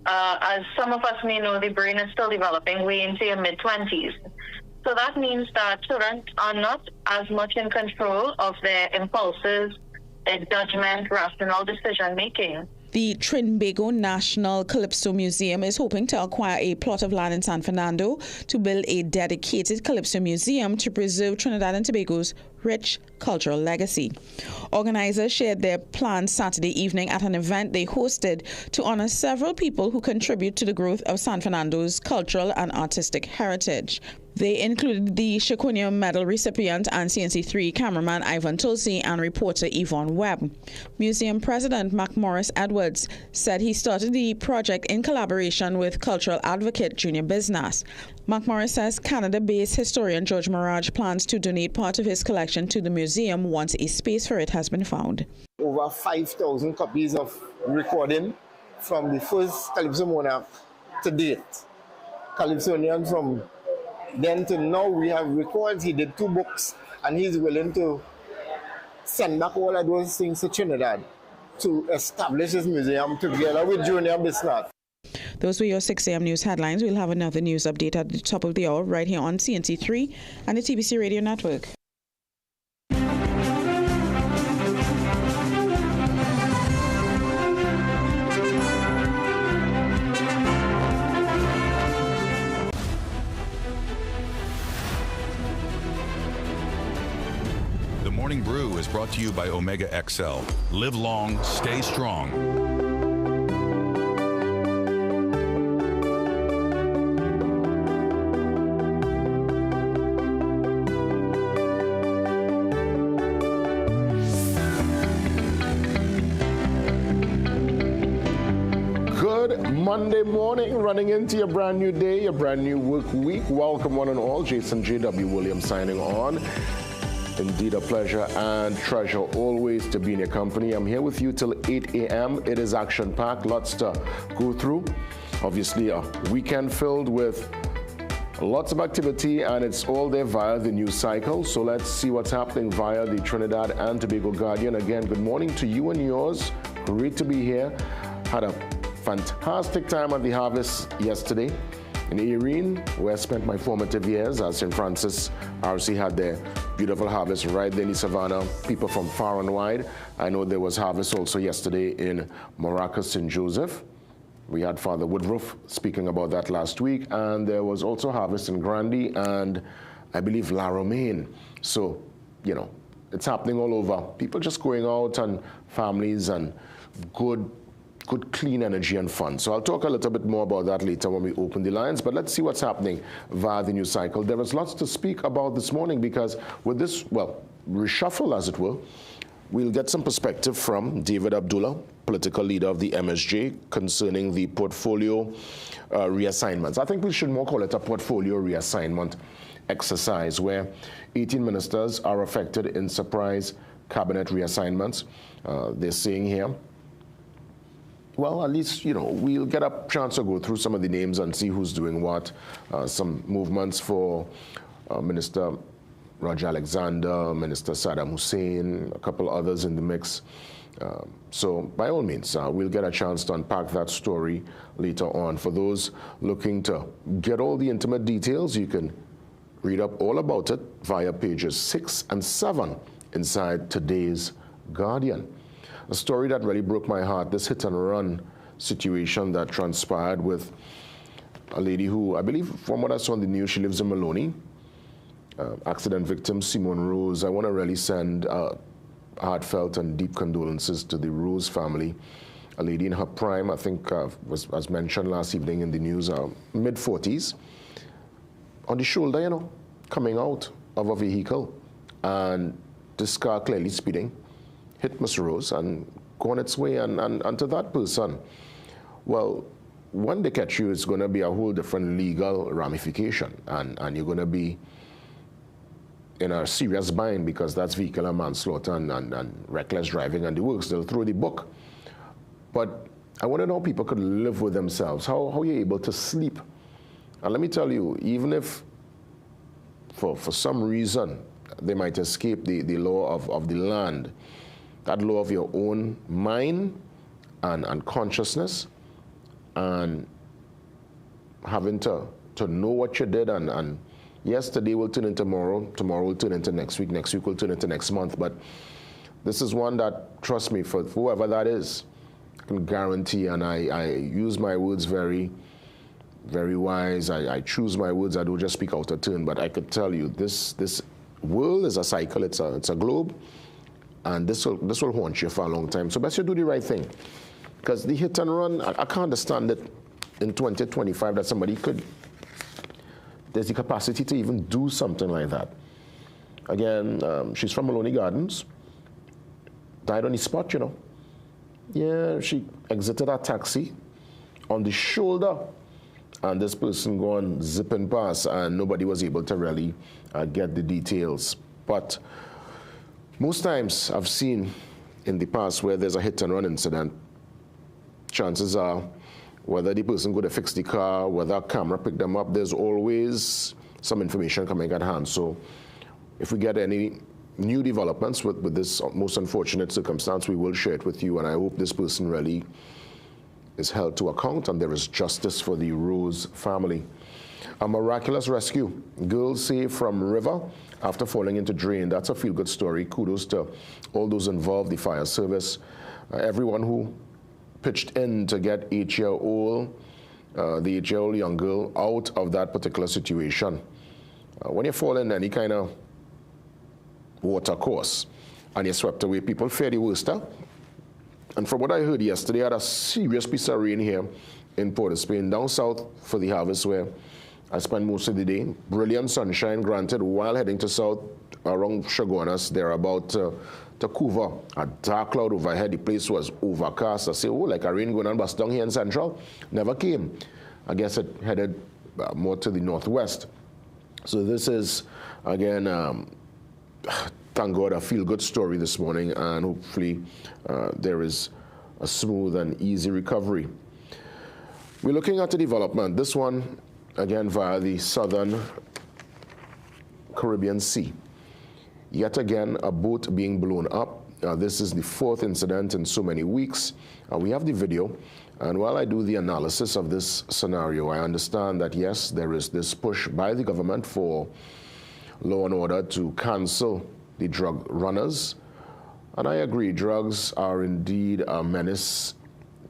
as some of us may know, the brain is still developing way into your mid-20s. So that means that children are not as much in control of their impulses, their judgment, rational decision-making. The Trinbago National Calypso Museum is hoping to acquire a plot of land in San Fernando to build a dedicated Calypso museum to preserve Trinidad and Tobago's rich cultural legacy. Organizers shared their plans Saturday evening at an event they hosted to honor several people who contribute to the growth of San Fernando's cultural and artistic heritage. They included the Shakunia Medal recipient and CNC3 cameraman Ivan Tulsi and reporter Yvonne Webb. Museum President Morris Edwards said he started the project in collaboration with cultural advocate Junior Business. Morris says Canada-based historian George Mirage plans to donate part of his collection to the museum once a space for it has been found. Over 5,000 copies of recording from the first Calypso monarch to date. Calypsonian from then to now, we have records. He did 2 books, and he's willing to send back all of those things to Trinidad to establish his museum together with Junior Business. Those were your 6 a.m. news headlines. We'll have another news update at the top of the hour right here on CNC3 and the TBC Radio Network. The Morning Brew is brought to you by Omega XL. Live long, stay strong. Monday morning, running into a brand new day, a brand new work week. Welcome one and all. Jason J.W. Williams signing on. Indeed a pleasure and treasure always to be in your company. I'm here with you till 8 a.m. It is action-packed, lots to go through. Obviously a weekend filled with lots of activity, and it's all there via the news cycle. So let's see what's happening via the Trinidad and Tobago Guardian. Again, good morning to you and yours. Great to be here. Had a fantastic time at the harvest yesterday in Erin, where I spent my formative years as St. Francis RC had their beautiful harvest right there in the savannah. People from far and wide. I know there was harvest also yesterday in Morocco, St. Joseph. We had Father Woodruff speaking about that last week, and there was also harvest in Grandy and I believe La Romaine. So, you know, it's happening all over. People just going out and families and good clean energy and fun. So I'll talk a little bit more about that later when we open the lines, but let's see what's happening via the news cycle. There is lots to speak about this morning because with this, well, reshuffle as it were, we'll get some perspective from David Abdullah, political leader of the MSJ, concerning the portfolio reassignments. I think we should more call it a portfolio reassignment exercise where 18 ministers are affected in surprise cabinet reassignments. They're saying here, well, at least, you know, we'll get a chance to go through some of the names and see who's doing what. Some movements for Minister Roger Alexander, Minister Saddam Hussein, a couple others in the mix. So by all means, we'll get a chance to unpack that story later on. For those looking to get all the intimate details, you can read up all about it via pages 6 and 7 inside today's Guardian. A story that really broke my heart, this hit and run situation that transpired with a lady who, I believe from what I saw on the news, she lives in Maloney. Accident victim Simone Rose. I want to really send heartfelt and deep condolences to the Rose family. A lady in her prime, I think was mentioned last evening in the news, mid-40s. On the shoulder, you know, coming out of a vehicle, and this car clearly speeding hit Miss Rose and go on its way, and to that person, well, when they catch you, it's going to be a whole different legal ramification, and you're going to be in a serious bind because that's vehicular manslaughter and reckless driving and the works. They'll throw the book. But I want to know how people could live with themselves, how you're able to sleep. And let me tell you, even if for some reason they might escape the law of the land, that law of your own mind and consciousness, and having to know what you did, and yes, today will turn into tomorrow will turn into next week will turn into next month, but this is one that, trust me, for whoever that is, I can guarantee, and I use my words very, very wise. I choose my words. I don't just speak out of turn, but I could tell you this world is a cycle. It's a globe, and this will haunt you for a long time. So best you do the right thing, because the hit and run, I can't understand it in 2025 that somebody there's the capacity to even do something like that. Again, she's from Maloney Gardens. Died on the spot, you know. Yeah, she exited her taxi on the shoulder, and this person gone zipping past, and nobody was able to really get the details. But most times I've seen in the past where there's a hit and run incident, chances are, whether the person go to fix the car, whether a camera picked them up, there's always some information coming at hand. So if we get any new developments with this most unfortunate circumstance, we will share it with you, and I hope this person really is held to account and there is justice for the Rose family. A miraculous rescue. Girls saved from river after falling into drain. That's a feel-good story. Kudos to all those involved, the fire service, everyone who pitched in to get the 8-year-old young girl out of that particular situation. When you fall in any kind of water course and you're swept away, people fear the worst. And from what I heard yesterday, I had a serious piece of rain here in Port of Spain, down south for the harvest, where I spent most of the day. Brilliant sunshine, granted, while heading to south around Chaguanas, they're about to cover. A dark cloud overhead, the place was overcast. I say, oh, like a rain going on, but down here in Central, never came. I guess it headed more to the northwest. So this is, again, thank God, a feel-good story this morning, and hopefully there is a smooth and easy recovery. We're looking at the development. This one, again, via the southern Caribbean Sea. Yet again, a boat being blown up. This is the fourth incident in so many weeks. We have the video, and while I do the analysis of this scenario, I understand that, yes, there is this push by the government for law and order to cancel the drug runners. And I agree, drugs are indeed a menace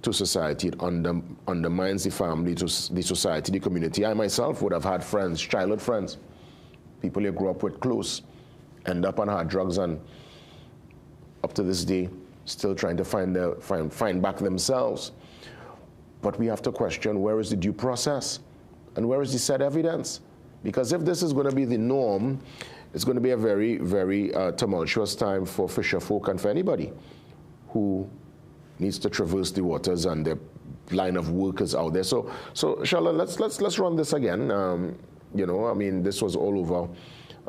to society. It undermines the family, to the society, the community. I myself would have had friends, childhood friends, people you grew up with close, end up on hard drugs, and up to this day, still trying to find back themselves. But we have to question, where is the due process? And where is the said evidence? Because if this is going to be the norm, it's going to be a very, very tumultuous time for fisher folk and for anybody who needs to traverse the waters and the line of workers out there. So Charlotte, let's run this again. You know, I mean, this was all over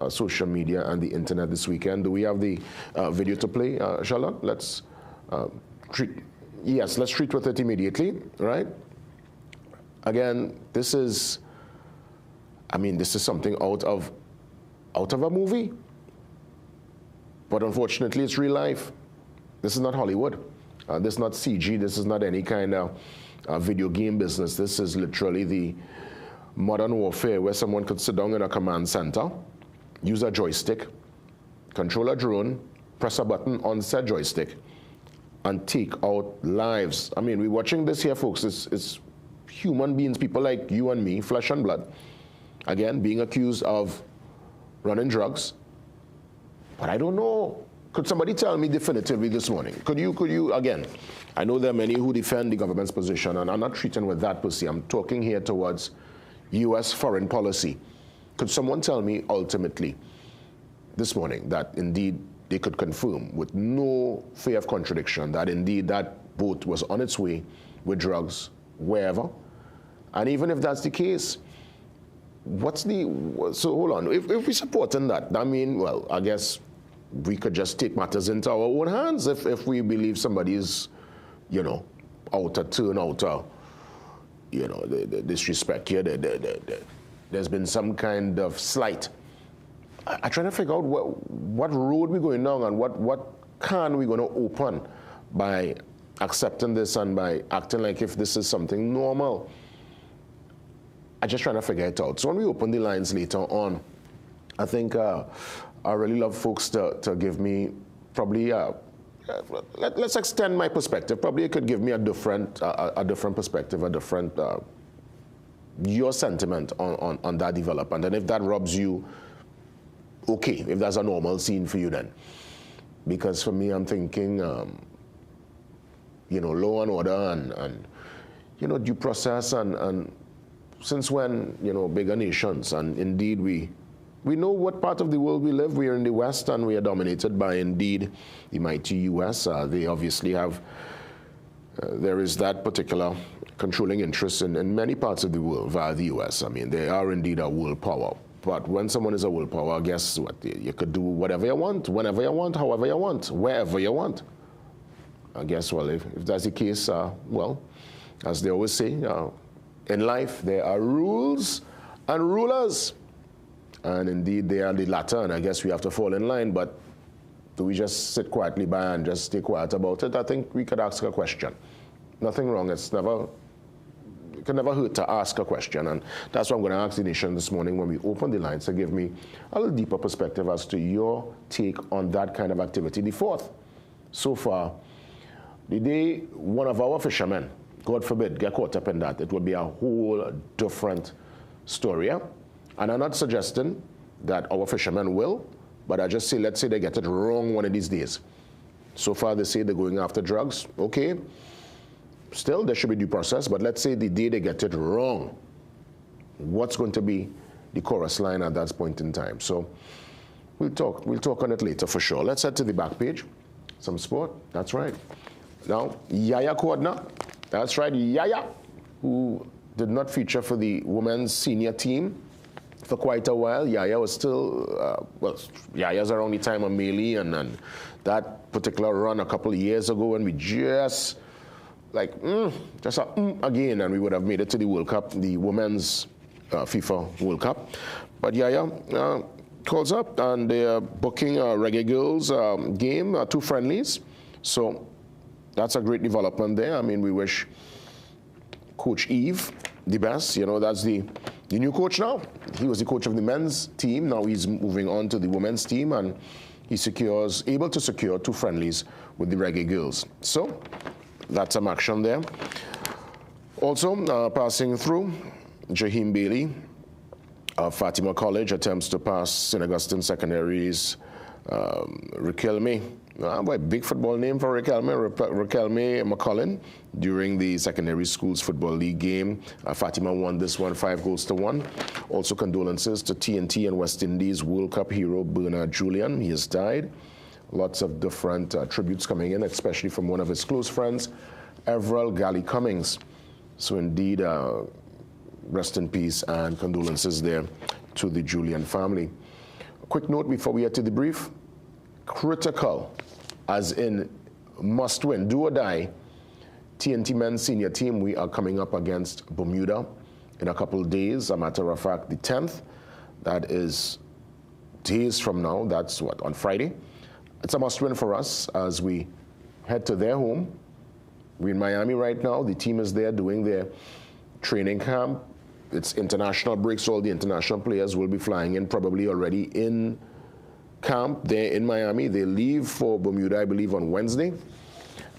social media and the internet this weekend. Do we have the video to play, Charlotte? Let's treat with it immediately, right? Again, this is something out of a movie, but unfortunately it's real life. This is not Hollywood. This is not CG. This is not any kind of video game business. This is literally the modern warfare, where someone could sit down in a command center, use a joystick, control a drone, press a button on said joystick, and take out lives. I mean, we're watching this here, folks. It's human beings, people like you and me, flesh and blood, again, being accused of running drugs. But I don't know. Could somebody tell me definitively this morning? Could you, again, I know there are many who defend the government's position, and I'm not treating with that per se. I'm talking here towards U.S. foreign policy. Could someone tell me ultimately this morning that indeed they could confirm with no fear of contradiction that indeed that boat was on its way with drugs wherever? And even if that's the case, so hold on, if we're supporting that, I mean, well, I guess we could just take matters into our own hands if we believe somebody is, you know, out of turn, out of, you know, the disrespect here, there's been some kind of slight. I'm trying to figure out what road we're going down and what can we're going to open by accepting this and by acting like if this is something normal. I'm just trying to figure it out. So when we open the lines later on, I think I really love folks to give me probably, let's extend my perspective. Probably it could give me a different perspective, your sentiment on that development. And if that rubs you, okay, if that's a normal scene for you then. Because for me, I'm thinking, law and order and due process and since when, bigger nations, and indeed we know what part of the world we live. We are in the West and we are dominated by, indeed, the mighty U.S. They obviously have, there is that particular controlling interest in many parts of the world via the U.S. I mean, they are indeed a world power. But when someone is a world power, guess what? You could do whatever you want, whenever you want, however you want, wherever you want. I guess, well, if that's the case, well, as they always say, in life, there are rules and rulers. And indeed, they are the latter, and I guess we have to fall in line. But do we just sit quietly by and just stay quiet about it? I think we could ask a question. Nothing wrong. It can never hurt to ask a question. And that's what I'm going to ask the nation this morning when we open the lines, to give me a little deeper perspective as to your take on that kind of activity. The fourth, so far, the day one of our fishermen, God forbid, get caught up in that, it would be a whole different story. Yeah? And I'm not suggesting that our fishermen will, but I just say, let's say they get it wrong one of these days. So far, they say they're going after drugs. Okay. Still, there should be due process, but let's say the day they get it wrong, what's going to be the chorus line at that point in time? So we'll talk on it later for sure. Let's head to the back page. Some sport, that's right. Now, Yaya Cordner, that's right, Yaya, who did not feature for the women's senior team for quite a while. Yaya was still, Yaya's around the time of Melee and that particular run a couple of years ago when we just, again, and we would have made it to the World Cup, the women's FIFA World Cup. But Yaya calls up and they're booking a Reggae Girls game, 2 friendlies. So that's a great development there. I mean, we wish Coach Eve the best. That's the new coach now. He was the coach of the men's team. Now he's moving on to the women's team, and he able to secure 2 friendlies with the Reggae Girls. So that's some action there. Also, passing through, Jaheim Bailey of Fatima College attempts to pass St. Augustine Secondary's Riquelme. Big football name for Riquelme McCullin during the Secondary Schools Football League game. Fatima won this one 5-1. Also, condolences to TNT and West Indies World Cup hero Bernard Julian. He has died. Lots of different tributes coming in, especially from one of his close friends, Everell Gally Cummings. So indeed, rest in peace and condolences there to the Julian family. A quick note before we get to the brief. Critical, as in must win, do or die. TNT men's senior team, we are coming up against Bermuda in a couple of days. As a matter of fact, the 10th, that is days from now. That's what, on Friday? It's a must win for us as we head to their home. We're in Miami right now. The team is there doing their training camp. It's international break, so all the international players will be flying in, probably already in camp there in Miami. They leave for Bermuda, I believe, on Wednesday.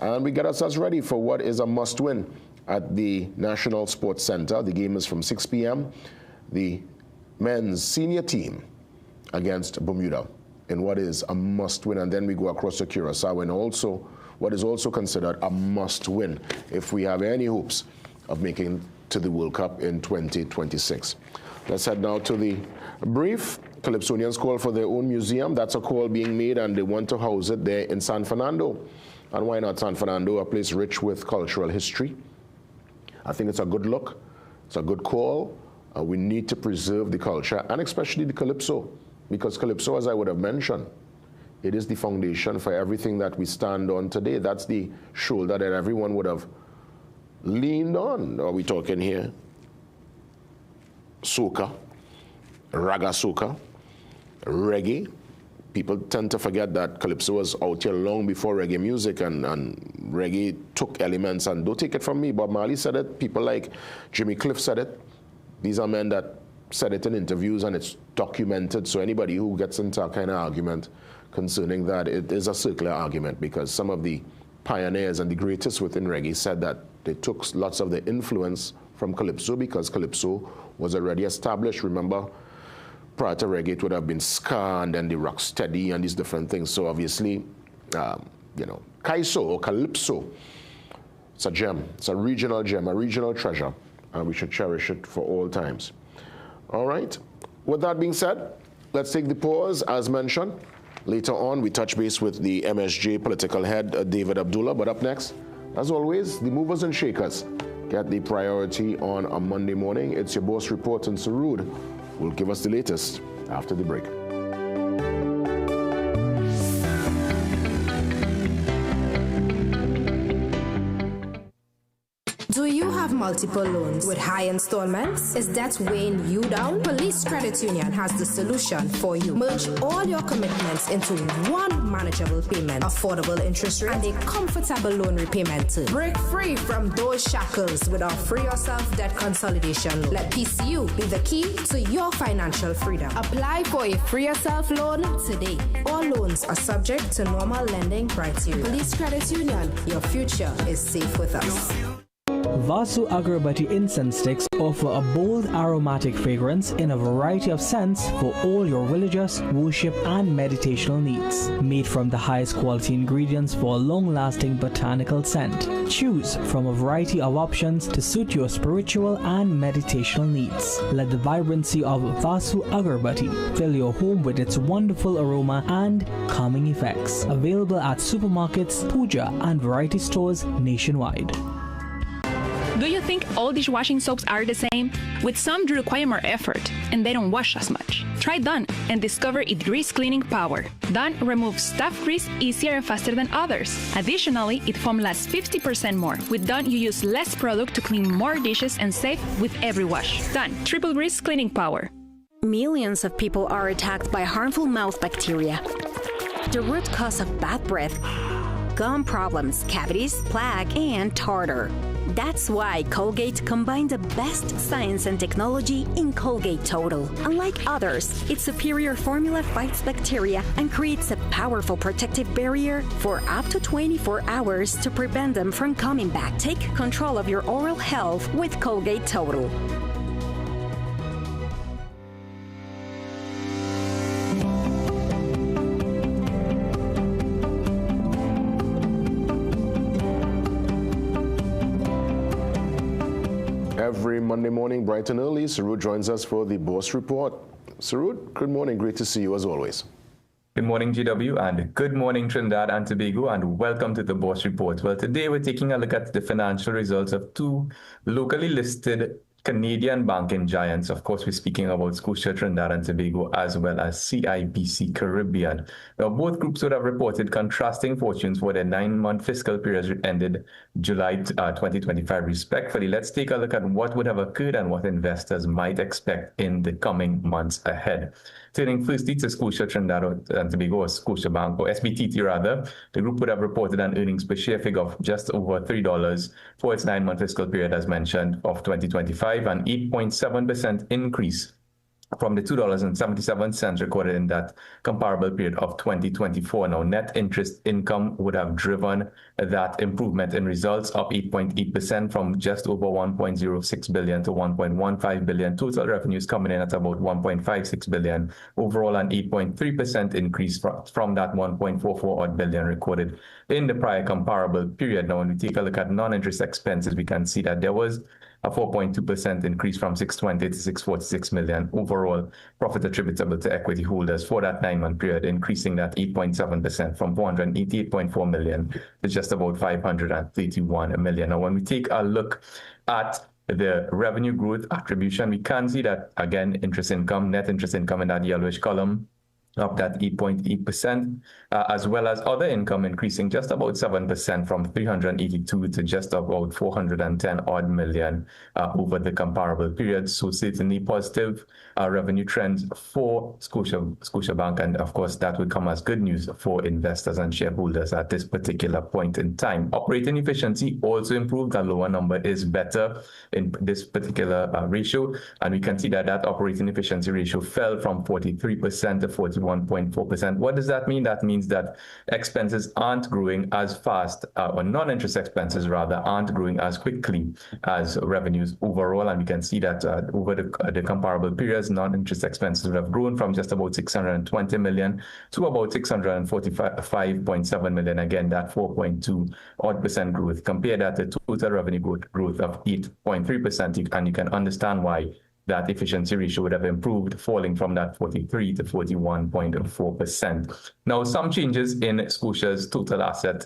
And we get ourselves ready for what is a must-win at the National Sports Center. The game is from 6 p.m. The men's senior team against Bermuda in what is a must-win. And then we go across to Curacao and also what is also considered a must-win if we have any hopes of making to the World Cup in 2026. Let's head now to the brief. Calypsonians call for their own museum. That's a call being made, and they want to house it there in San Fernando. And why not San Fernando, a place rich with cultural history? I think it's a good look. It's a good call. We need to preserve the culture, and especially the Calypso, because Calypso, as I would have mentioned, it is the foundation for everything that we stand on today. That's the shoulder that everyone would have leaned on. Are we talking here? Soca, raga soca, reggae, people tend to forget that Calypso was out here long before reggae music, and reggae took elements, and don't take it from me, Bob Marley said it, people like Jimmy Cliff said it. These are men that said it in interviews, and it's documented, so anybody who gets into a kind of argument concerning that, it is a circular argument, because some of the pioneers and the greatest within reggae said that they took lots of the influence from Calypso, because Calypso was already established. Remember, prior to reggae, it would have been ska and then the rocksteady and these different things. So obviously, you know, Kaiso or Calypso, it's a gem. It's a regional gem, a regional treasure, and we should cherish it for all times. All right. With that being said, let's take the pause, as mentioned. Later on, we touch base with the MSJ political head, David Abdullah. But up next, as always, the movers and shakers get the priority on a Monday morning. It's your boss report, and Sarud will give us the latest after the break. Do you have multiple loans with high installments? Is that weighing you down? Police Credit Union has the solution for you. Merge all your commitments into one manageable payment, affordable interest rate, and a comfortable loan repayment term. Break free from those shackles with our Free Yourself Debt Consolidation Loan. Let PCU be the key to your financial freedom. Apply for a Free Yourself loan today. All loans are subject to normal lending criteria. Police Credit Union, your future is safe with us. Vasu Agarbatti incense sticks offer a bold aromatic fragrance in a variety of scents for all your religious, worship, and meditational needs. Made from the highest quality ingredients for a long-lasting botanical scent. Choose from a variety of options to suit your spiritual and meditational needs. Let the vibrancy of Vasu Agarbatti fill your home with its wonderful aroma and calming effects. Available at supermarkets, puja, and variety stores nationwide. Do you think all dishwashing soaps are the same? With some, they require more effort, and they don't wash as much. Try Dawn and discover its grease cleaning power. Dawn removes stubborn grease easier and faster than others. Additionally, it foam lasts 50% more. With Dawn, you use less product to clean more dishes and save with every wash. Dawn, triple grease cleaning power. Millions of people are attacked by harmful mouth bacteria. The root cause of bad breath, gum problems, cavities, plaque, and tartar. That's why Colgate combined the best science and technology in Colgate Total. Unlike others, its superior formula fights bacteria and creates a powerful protective barrier for up to 24 hours to prevent them from coming back. Take control of your oral health with Colgate Total. Every Monday morning, bright and early, Sarud joins us for the Boss Report. Sarud, good morning. Great to see you as always. Good morning, GW, and good morning, Trinidad and Tobago, and welcome to the Boss Report. Well, today we're taking a look at the financial results of two locally listed Canadian banking giants. Of course, we're speaking about Scotia, Trinidad and Tobago, as well as CIBC Caribbean. Now, both groups would have reported contrasting fortunes for their 9-month fiscal periods ended July 2025, respectively. Let's take a look at what would have occurred and what investors might expect in the coming months ahead. Turning firstly to Scotia, Trinidad and Tobago, or Scotiabank, or SBTT rather, the group would have reported an earnings per share figure of just over $3 for its 9-month fiscal period, as mentioned, of 2025, an 8.7% increase from the $2.77 recorded in that comparable period of 2024. Now, net interest income would have driven that improvement in results, up 8.8% from just over $1.06 billion to $1.15 billion. Total revenues coming in at about $1.56 billion. Overall, an 8.3% increase from that $1.44 billion recorded in the prior comparable period. Now, when we take a look at non-interest expenses, we can see that there was a 4.2% increase from $620 to $646 million. Overall, profit attributable to equity holders for that 9-month period, increasing that 8.7% from $488.4 million to just about $531 million. Now, when we take a look at the revenue growth attribution, we can see that, again, interest income, net interest income in that yellowish column, up that 8.8%, as well as other income increasing just about 7% from 382 to just about 410 odd million over the comparable period. So certainly positive revenue trends for Scotiabank, and of course that would come as good news for investors and shareholders at this particular point in time. Operating efficiency also improved. The lower number is better in this particular ratio, and we can see that that operating efficiency ratio fell from 43% to 41.4%. What does that mean? That means that expenses aren't growing as fast, or non-interest expenses rather, aren't growing as quickly as revenues overall. And we can see that over the comparable periods, non-interest expenses would have grown from just about 620 million to about 645.7 million. Again, that 4.2 odd percent growth. Compare that to total revenue growth of 8.3%, and you can understand why that efficiency ratio would have improved, falling from that 43 to 41.4%. Now, some changes in Scotia's total asset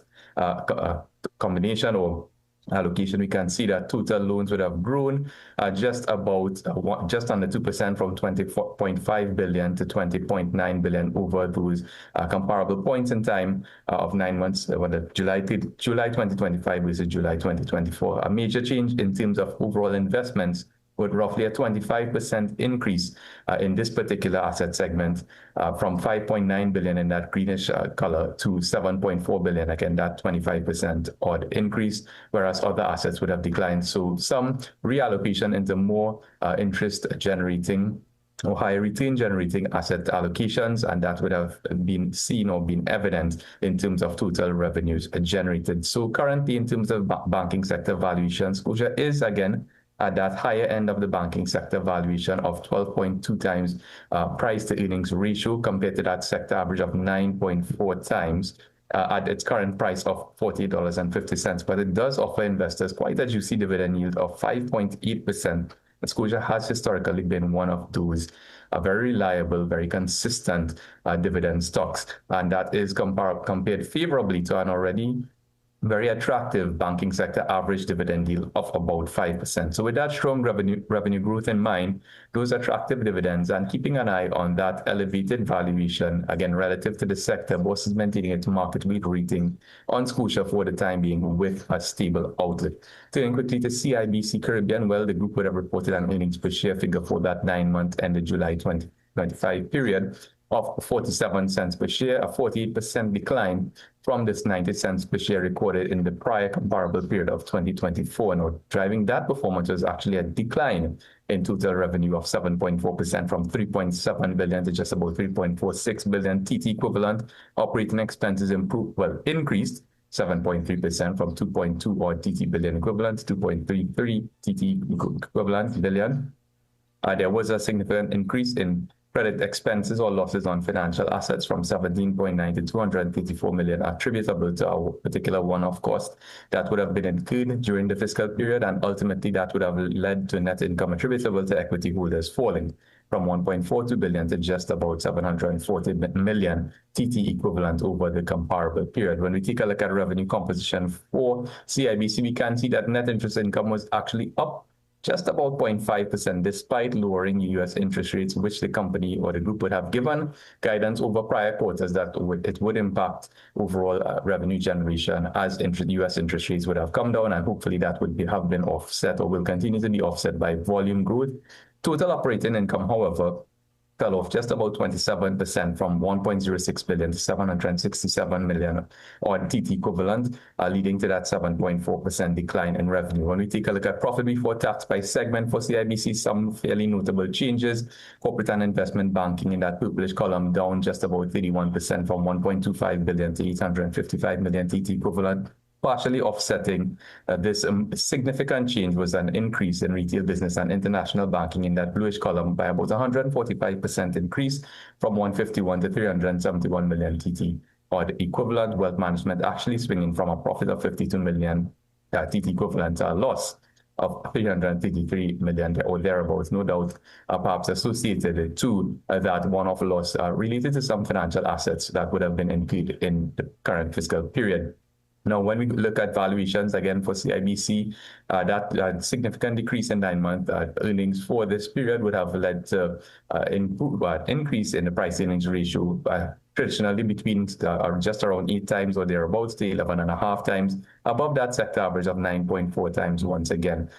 combination or allocation. We can see that total loans would have grown just under 2% from 20.5 billion to 20.9 billion over those comparable points in time of 9 months, July 2025 versus July 2024. A major change in terms of overall investments, with roughly a 25% increase in this particular asset segment, from 5.9 billion in that greenish color to 7.4 billion, again, that 25% odd increase, whereas other assets would have declined. So some reallocation into more interest generating or higher return generating asset allocations, and that would have been seen or been evident in terms of total revenues generated. So currently, in terms of banking sector valuation, Scotia is again at that higher end of the banking sector valuation of 12.2 times price to earnings ratio, compared to that sector average of 9.4 times at its current price of $40.50. But it does offer investors quite a juicy dividend yield of 5.8%. Scotia has historically been one of those very reliable, very consistent dividend stocks, and that is compared favorably to an already very attractive banking sector average dividend yield of about 5%. So with that strong revenue growth in mind, those attractive dividends, and keeping an eye on that elevated valuation, again, relative to the sector, BOS is maintaining its market weight rating on Scotia for the time being with a stable outlook. Turning quickly to CIBC Caribbean, well, the group would have reported an earnings per share figure for that 9 month ended July 2025 period of 47 cents per share, a 48% decline from this 90 cents per share recorded in the prior comparable period of 2024. Now, driving that performance was actually a decline in total revenue of 7.4% from 3.7 billion to just about 3.46 billion TT equivalent. Operating expenses increased 7.3% from 2.2 odd TT billion equivalent to 2.33 TT equivalent billion. There was a significant increase in credit expenses or losses on financial assets from 17.9 to 234 million, attributable to a particular one-off cost that would have been incurred during the fiscal period, and ultimately that would have led to net income attributable to equity holders falling from 1.42 billion to just about 740 million TT equivalent over the comparable period. When we take a look at revenue composition for CIBC, we can see that net interest income was actually up just about 0.5%, despite lowering U.S. interest rates, which the company or the group would have given guidance over prior quarters that it would impact overall revenue generation as U.S. interest rates would have come down, and hopefully that would have been offset or will continue to be offset by volume growth. Total operating income, however, fell off just about 27% from 1.06 billion to 767 million on TT equivalent, leading to that 7.4% decline in revenue. When we take a look at profit before tax by segment for CIBC, some fairly notable changes. Corporate and investment banking in that purplish column down just about 31% from 1.25 billion to 855 million TT equivalent. Partially offsetting this significant change was an increase in retail business and international banking in that bluish column by about 145% increase from 151 to 371 million TT odd equivalent. Wealth management actually swinging from a profit of 52 million TT equivalent to a loss of 333 million or thereabouts, no doubt perhaps associated to that one-off loss related to some financial assets that would have been included in the current fiscal period. Now, when we look at valuations, again, for CIBC, that significant decrease in 9-month earnings for this period would have led to increase in the price-earnings ratio, traditionally between just around 8 times or thereabouts to 11.5 times, above that sector average of 9.4 times once again.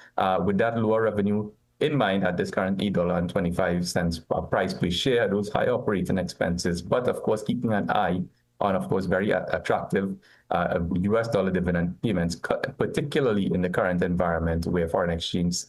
With that lower revenue in mind at this current $8.25 price per share, those high operating expenses, but of course keeping an eye on, of course, very attractive U.S. dollar dividend payments, particularly in the current environment where foreign exchange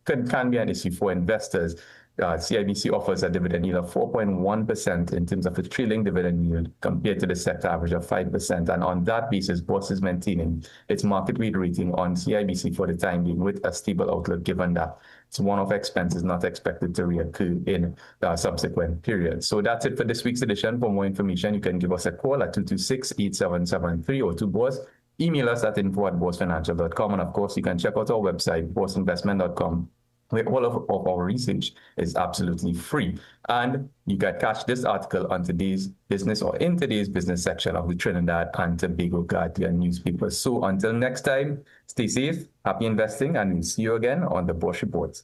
can be an issue for investors. CIBC offers a dividend yield of 4.1% in terms of its trailing dividend yield compared to the sector average of 5%. And on that basis, BOS is maintaining its market weight rating on CIBC for the time being with a stable outlook, given that it's one-off expenses not expected to reoccur in subsequent periods. So that's it for this week's edition. For more information, you can give us a call at 226-8773 or to BOS. Email us at info@bosfinancial.com. And of course, you can check out our website, bosinvestment.com, where all of our research is absolutely free. And you can catch this article on today's business or in today's business section of the Trinidad and Tobago Guardian newspaper. So until next time, stay safe, happy investing, and we'll see you again on the BOS Report.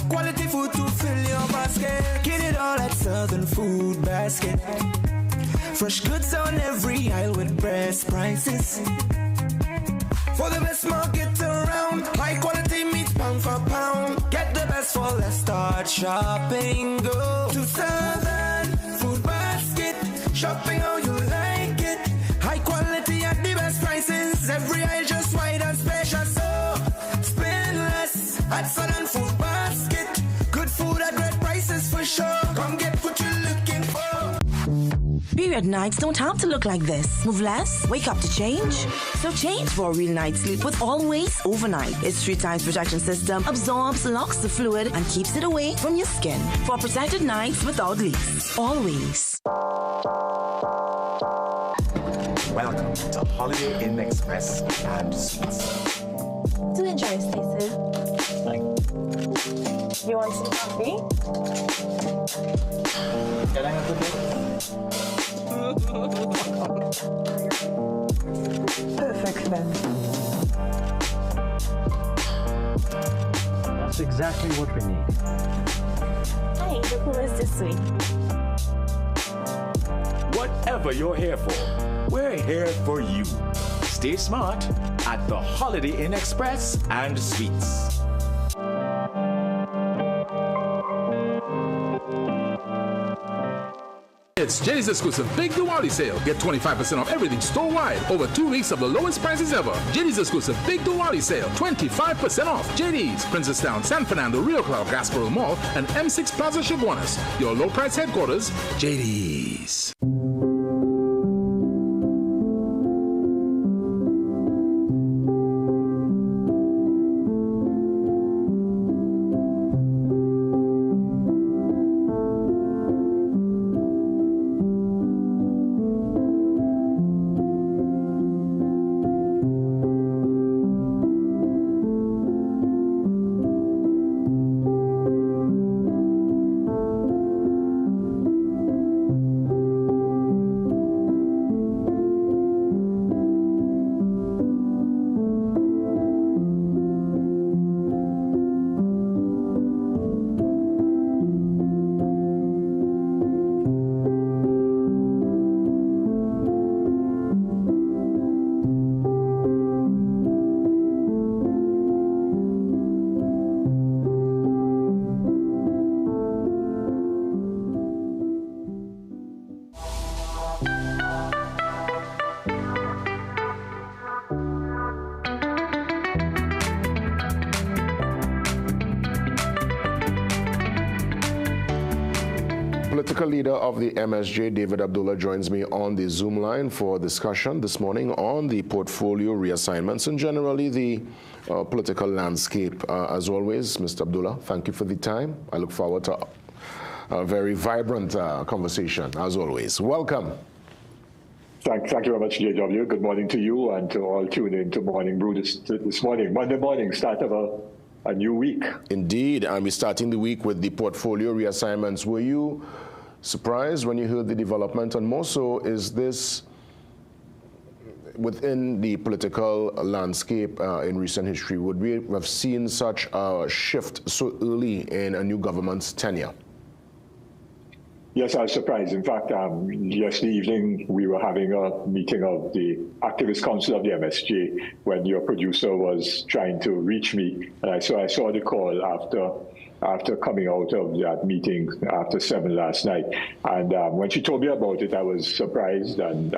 Quality food to fill your basket. Get it all at Southern Food Basket. Fresh goods on every aisle with best prices. For the best market around, high quality meat pound for pound. Get the best for less. Start shopping. Go to Southern Food Basket. Shopping how you like it. High quality at the best prices. Every aisle just right and special. So spend less at Southern Food Basket. Good food at great prices for sure. Come get what you're looking for. Period nights don't have to look like this. Move less, wake up to change. So change for a real night's sleep with Always Overnight. Its 3 times protection system absorbs, locks the fluid, and keeps it away from your skin. For protected nights without leaks. Always. Welcome to Holiday Inn Express and Suites. Do enjoy, Stacey. You want some coffee? Can I have a Perfect then. That's exactly what we need. Hey, the pool is this way. Whatever you're here for, we're here for you. Stay smart at the Holiday Inn Express and Suites. It's Jenny's exclusive Big Diwali sale. Get 25% off everything store-wide. Over 2 weeks of the lowest prices ever. Jenny's exclusive Big Diwali sale. 25% off. JD's, Princestown, San Fernando, Rio Claro, Gasparilla Mall, and M6 Plaza Chaguanas. Your low price headquarters, JD's. Political leader of the MSJ, David Abdullah, joins me on the Zoom line for discussion this morning on the portfolio reassignments and generally the political landscape. As always, Mr. Abdullah, thank you for the time. I look forward to a very vibrant conversation, as always. Welcome. Thank you very much, JW. Good morning to you and to all tuned in to Morning Brew this morning. Monday morning, start of a new week. Indeed, and we're starting the week with the portfolio reassignments. Were you surprised when you heard the development? And more so, is this within the political landscape in recent history? Would we have seen such a shift so early in a new government's tenure? Yes, I was surprised. In fact, yesterday evening, we were having a meeting of the Activist Council of the MSJ when your producer was trying to reach me. And I saw the call after coming out of that meeting after 7 last night. And when she told me about it, I was surprised, and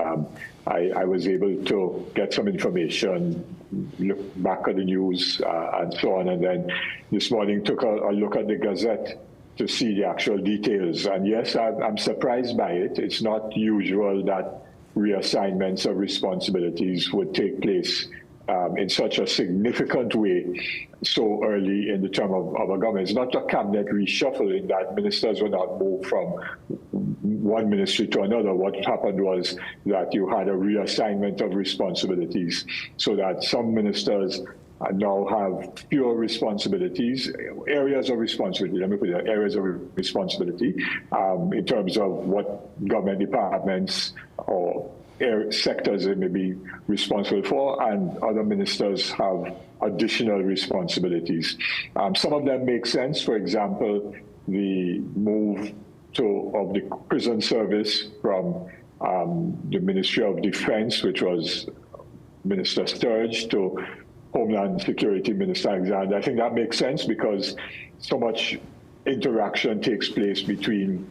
I was able to get some information, look back at the news and so on. And then this morning took a look at the Gazette to see the actual details. And yes, I'm surprised by it. It's not usual that reassignments of responsibilities would take place in such a significant way so early in the term of a government. It's not a cabinet reshuffle in that ministers were not moved from one ministry to another. What happened was that you had a reassignment of responsibilities so that some ministers now have fewer responsibilities, areas of responsibility, let me put it, areas of responsibility in terms of what government departments or sectors they may be responsible for, and other ministers have additional responsibilities. Some of them make sense. For example, the move of the prison service from the Ministry of Defense, which was Minister Sturge, to Homeland Security Minister Alexander. I think that makes sense because so much interaction takes place between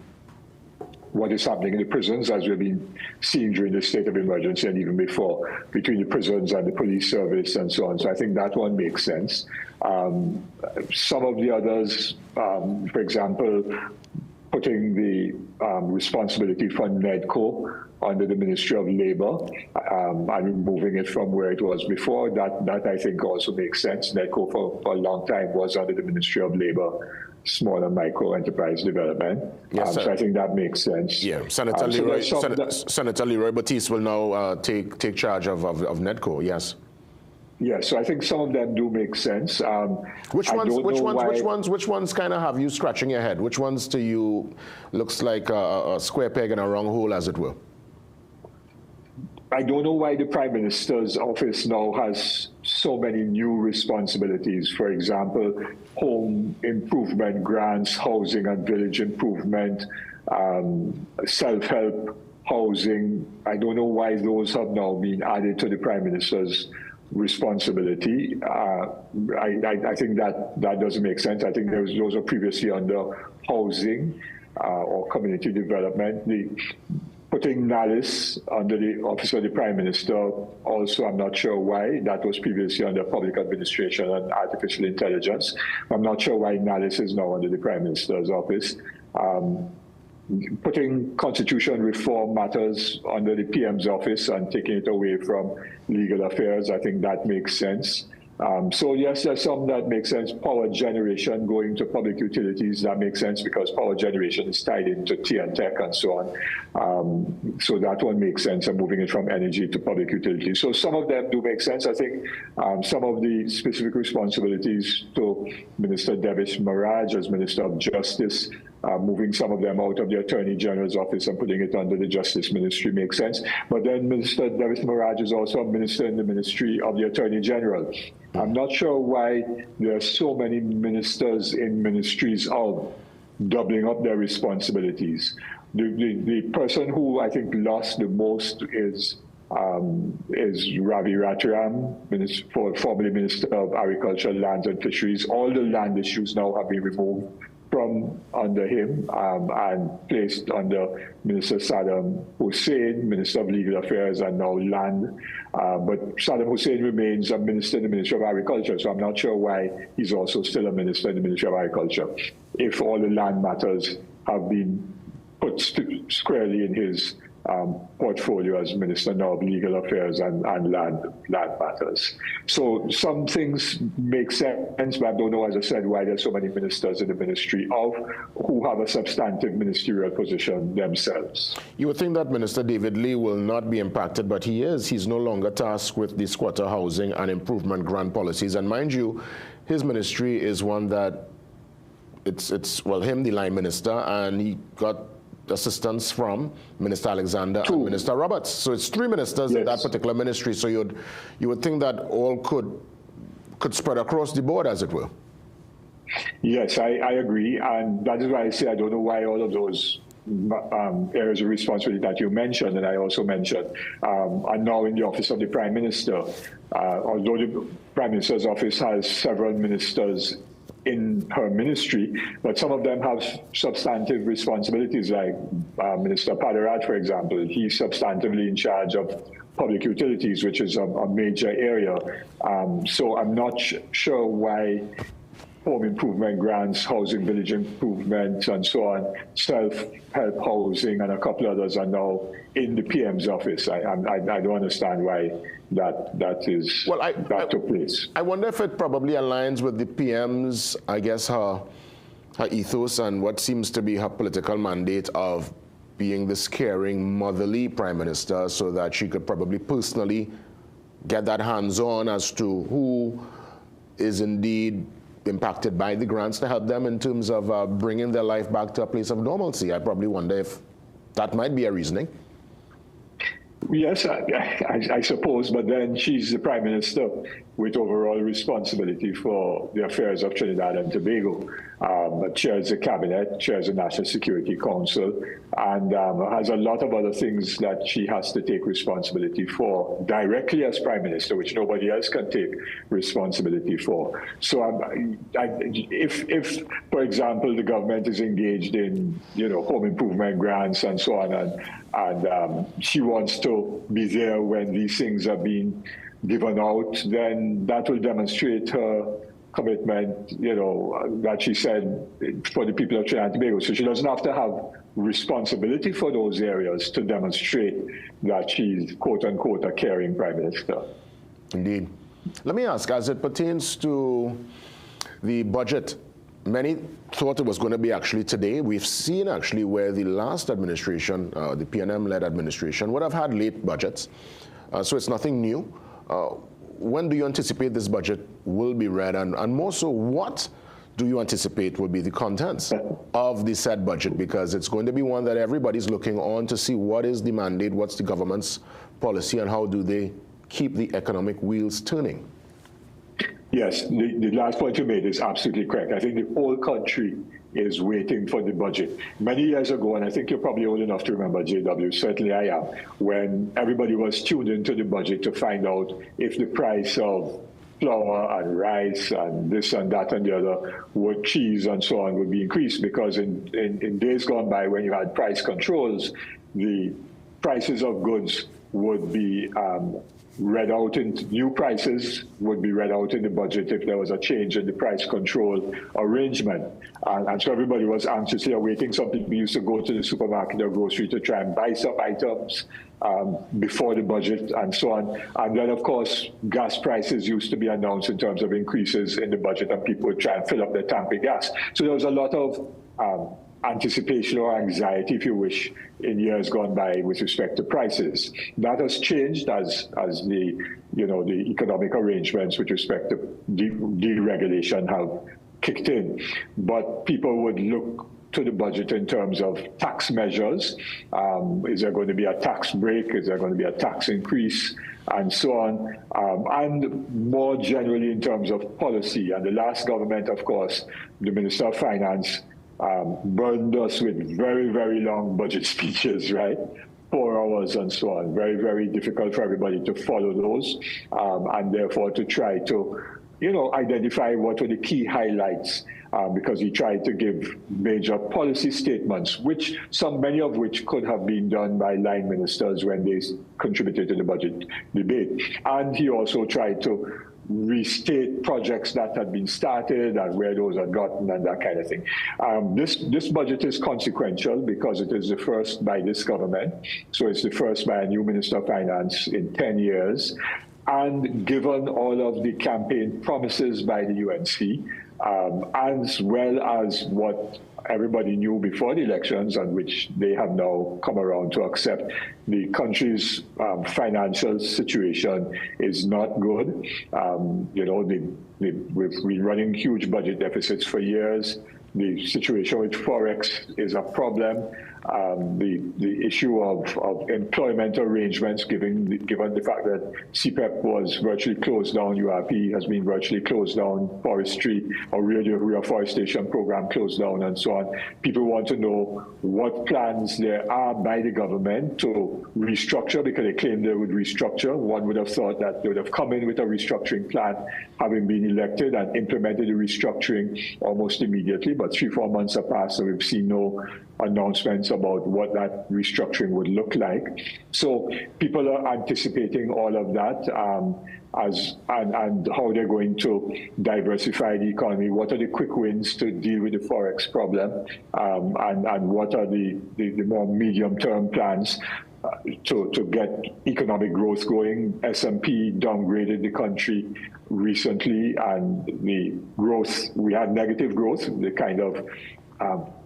what is happening in the prisons, as we've been seeing during the state of emergency and even before, between the prisons and the police service and so on. So I think that one makes sense. Some of the others, for example, putting the responsibility for NEDCO under the Ministry of Labor and removing it from where it was before, that I think also makes sense. NEDCO for a long time was under the Ministry of Labor, Small and Micro Enterprise Development. Yes, so I think that makes sense. Yeah, Senator Leroy Batiste will now take charge of NEDCO, yes. Yeah, so I think some of them do make sense. Which ones kind of have you scratching your head? Which ones to you looks like a square peg in a round hole, as it were? I don't know why the Prime Minister's office now has so many new responsibilities. For example, home improvement grants, housing and village improvement, self-help housing. I don't know why those have now been added to the Prime Minister's responsibility. I think that doesn't make sense. I think those are previously under housing or community development. Putting NALIS under the Office of the Prime Minister, also I'm not sure why. That was previously under Public Administration and Artificial Intelligence. I'm not sure why NALIS is now under the Prime Minister's office. Putting constitution reform matters under the PM's office and taking it away from legal affairs, I think that makes sense. So yes, there's some that make sense. Power generation going to public utilities, that makes sense because power generation is tied into TNTech and so on. So that one makes sense, and moving it from energy to public utilities. So some of them do make sense. I think some of the specific responsibilities to Minister Devish Maraj as Minister of Justice, moving some of them out of the Attorney General's office and putting it under the Justice Ministry makes sense. But then Minister Devish Maraj is also a minister in the Ministry of the Attorney General. I'm not sure why there are so many ministers in ministries of doubling up their responsibilities. The person who I think lost the most is Ravi Rathiram, formerly Minister of Agriculture, Lands and Fisheries. All the land issues now have been removed from under him and placed under Minister Saddam Hussein, Minister of Legal Affairs and now Land. But Saddam Hussein remains a minister in the Ministry of Agriculture, so I'm not sure why he's also still a minister in the Ministry of Agriculture if all the land matters have been put squarely in his portfolio as Minister now of Legal Affairs and Land Matters. So some things make sense, but I don't know, as I said, why there's so many ministers in the Ministry of who have a substantive ministerial position themselves. You would think that Minister David Lee will not be impacted, but he is. He's no longer tasked with the squatter housing and improvement grant policies. And mind you, his ministry is one that it's him, the line minister, and he got assistance from Minister Alexander and Minister Roberts. So it's 3 ministers in that particular ministry. So you would think that all could spread across the board, as it were. Yes, I agree. And that is why I say I don't know why all of those areas of responsibility that you mentioned, and I also mentioned, are now in the office of the Prime Minister. Although the Prime Minister's office has several ministers in her ministry, but some of them have substantive responsibilities, like Minister Paderat, for example. He's substantively in charge of public utilities, which is a major area. So I'm not sure why home improvement grants, housing village improvements, and so on, self-help housing, and a couple others are now in the PM's office. I don't understand why that took place. I wonder if it probably aligns with the PM's, I guess, her ethos and what seems to be her political mandate of being this caring, motherly Prime Minister, so that she could probably personally get that hands-on as to who is indeed impacted by the grants to help them in terms of bringing their life back to a place of normalcy. I probably wonder if that might be a reasoning. Yes, I suppose, but then she's the Prime Minister with overall responsibility for the affairs of Trinidad and Tobago. Chairs the Cabinet, chairs the National Security Council, and has a lot of other things that she has to take responsibility for directly as Prime Minister, which nobody else can take responsibility for. So if, for example, the government is engaged in, home improvement grants and so on, and she wants to be there when these things are being given out, then that will demonstrate her commitment, that she said for the people of Trinidad and Tobago. So she doesn't have to have responsibility for those areas to demonstrate that she's, quote unquote, a caring Prime Minister. Indeed. Let me ask, as it pertains to the budget, many thought it was going to be actually today. We've seen actually where the last administration, the PNM-led administration, would have had late budgets. So it's nothing new. When do you anticipate this budget will be read? And more so, what do you anticipate will be the contents of the said budget? Because it's going to be one that everybody's looking on to see what is the mandate, what's the government's policy, and how do they keep the economic wheels turning? Yes, the last point you made is absolutely correct. I think the whole country is waiting for the budget. Many years ago, and I think you're probably old enough to remember, JW, certainly I am, when everybody was tuned into the budget to find out if the price of flour and rice and this and that and the other, would cheese and so on, would be increased, because in days gone by when you had price controls, the prices of goods would be read out in new prices would be read out in the budget if there was a change in the price control arrangement. And so everybody was anxiously awaiting something. We used to go to the supermarket or grocery to try and buy some items before the budget and so on. And then, of course, gas prices used to be announced in terms of increases in the budget, and people would try and fill up their tank with gas. So there was a lot of anticipation or anxiety, if you wish, in years gone by with respect to prices. That has changed as the economic arrangements with respect to deregulation have kicked in. But people would look to the budget in terms of tax measures. Is there going to be a tax break? Is there going to be a tax increase? And so on. And more generally in terms of policy. And the last government, of course, the Minister of Finance burned us with very, very long budget speeches, right? 4 hours and so on. Very, very difficult for everybody to follow those, and therefore to try to, identify what were the key highlights, because he tried to give major policy statements, many of which could have been done by line ministers when they contributed to the budget debate. And he also tried to restate projects that had been started and where those had gotten and that kind of thing. This budget is consequential because it is the first by this government. So it's the first by a new Minister of Finance in 10 years. And given all of the campaign promises by the UNC, as well as what everybody knew before the elections, and which they have now come around to accept, the country's financial situation is not good. We've been running huge budget deficits for years. The situation with Forex is a problem. The issue of employment arrangements, given the fact that CPEP was virtually closed down, URP has been virtually closed down, forestry or reforestation program closed down, and so on. People want to know what plans there are by the government to restructure, because they claim they would restructure. One would have thought that they would have come in with a restructuring plan, having been elected, and implemented the restructuring almost immediately. But 3-4 months have passed, so we've seen no announcements about what that restructuring would look like. So people are anticipating all of that and how they're going to diversify the economy. What are the quick wins to deal with the Forex problem, and what are the more medium-term plans to get economic growth going. S&P downgraded the country recently, and the growth, we had negative growth, the kind of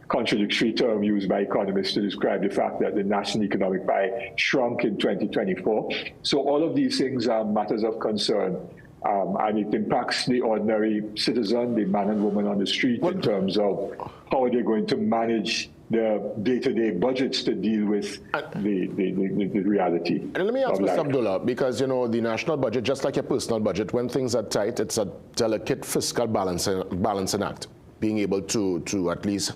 contradictory term used by economists to describe the fact that the national economic pie shrunk in 2024. So all of these things are matters of concern, and it impacts the ordinary citizen, the man and woman on the street, in terms of how are they going to manage their day-to-day budgets to deal with the reality. And let me ask Mr. Abdullah, because the national budget, just like your personal budget, when things are tight, it's a delicate fiscal balancing act. Being able to at least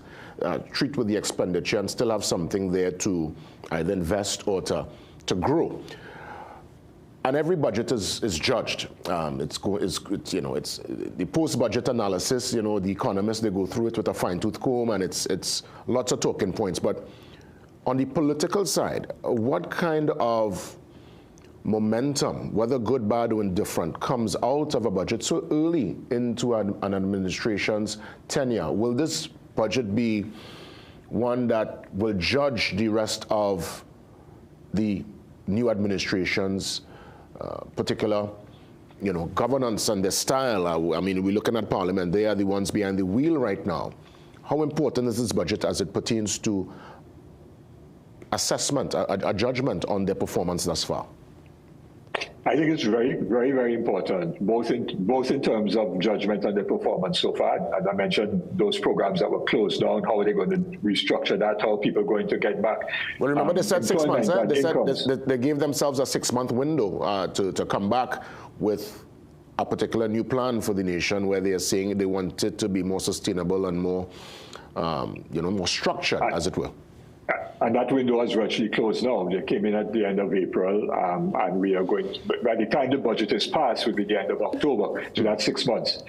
treat with the expenditure and still have something there to either invest or to grow. And every budget is judged. It's the post-budget analysis. The economists, they go through it with a fine-tooth comb, and it's lots of talking points. But on the political side, what kind of momentum, whether good, bad, or indifferent, comes out of a budget so early into an administration's tenure? Will this budget be one that will judge the rest of the new administration's particular, governance and their style? I mean, we're looking at Parliament. They are the ones behind the wheel right now. How important is this budget as it pertains to assessment, a judgment on their performance thus far? I think it's very, very, very important, both in terms of judgment and their performance so far. As I mentioned, those programs that were closed down, how are they going to restructure that? How are people going to get back? Well, remember they said 6 months. They said they gave themselves a 6-month window to come back with a particular new plan for the nation, where they are saying they want it to be more sustainable and more, more structured, as it were. And that window is virtually closed now. They came in at the end of April, and we are going to, by the time the budget is passed, will be the end of October. So that's 6 months.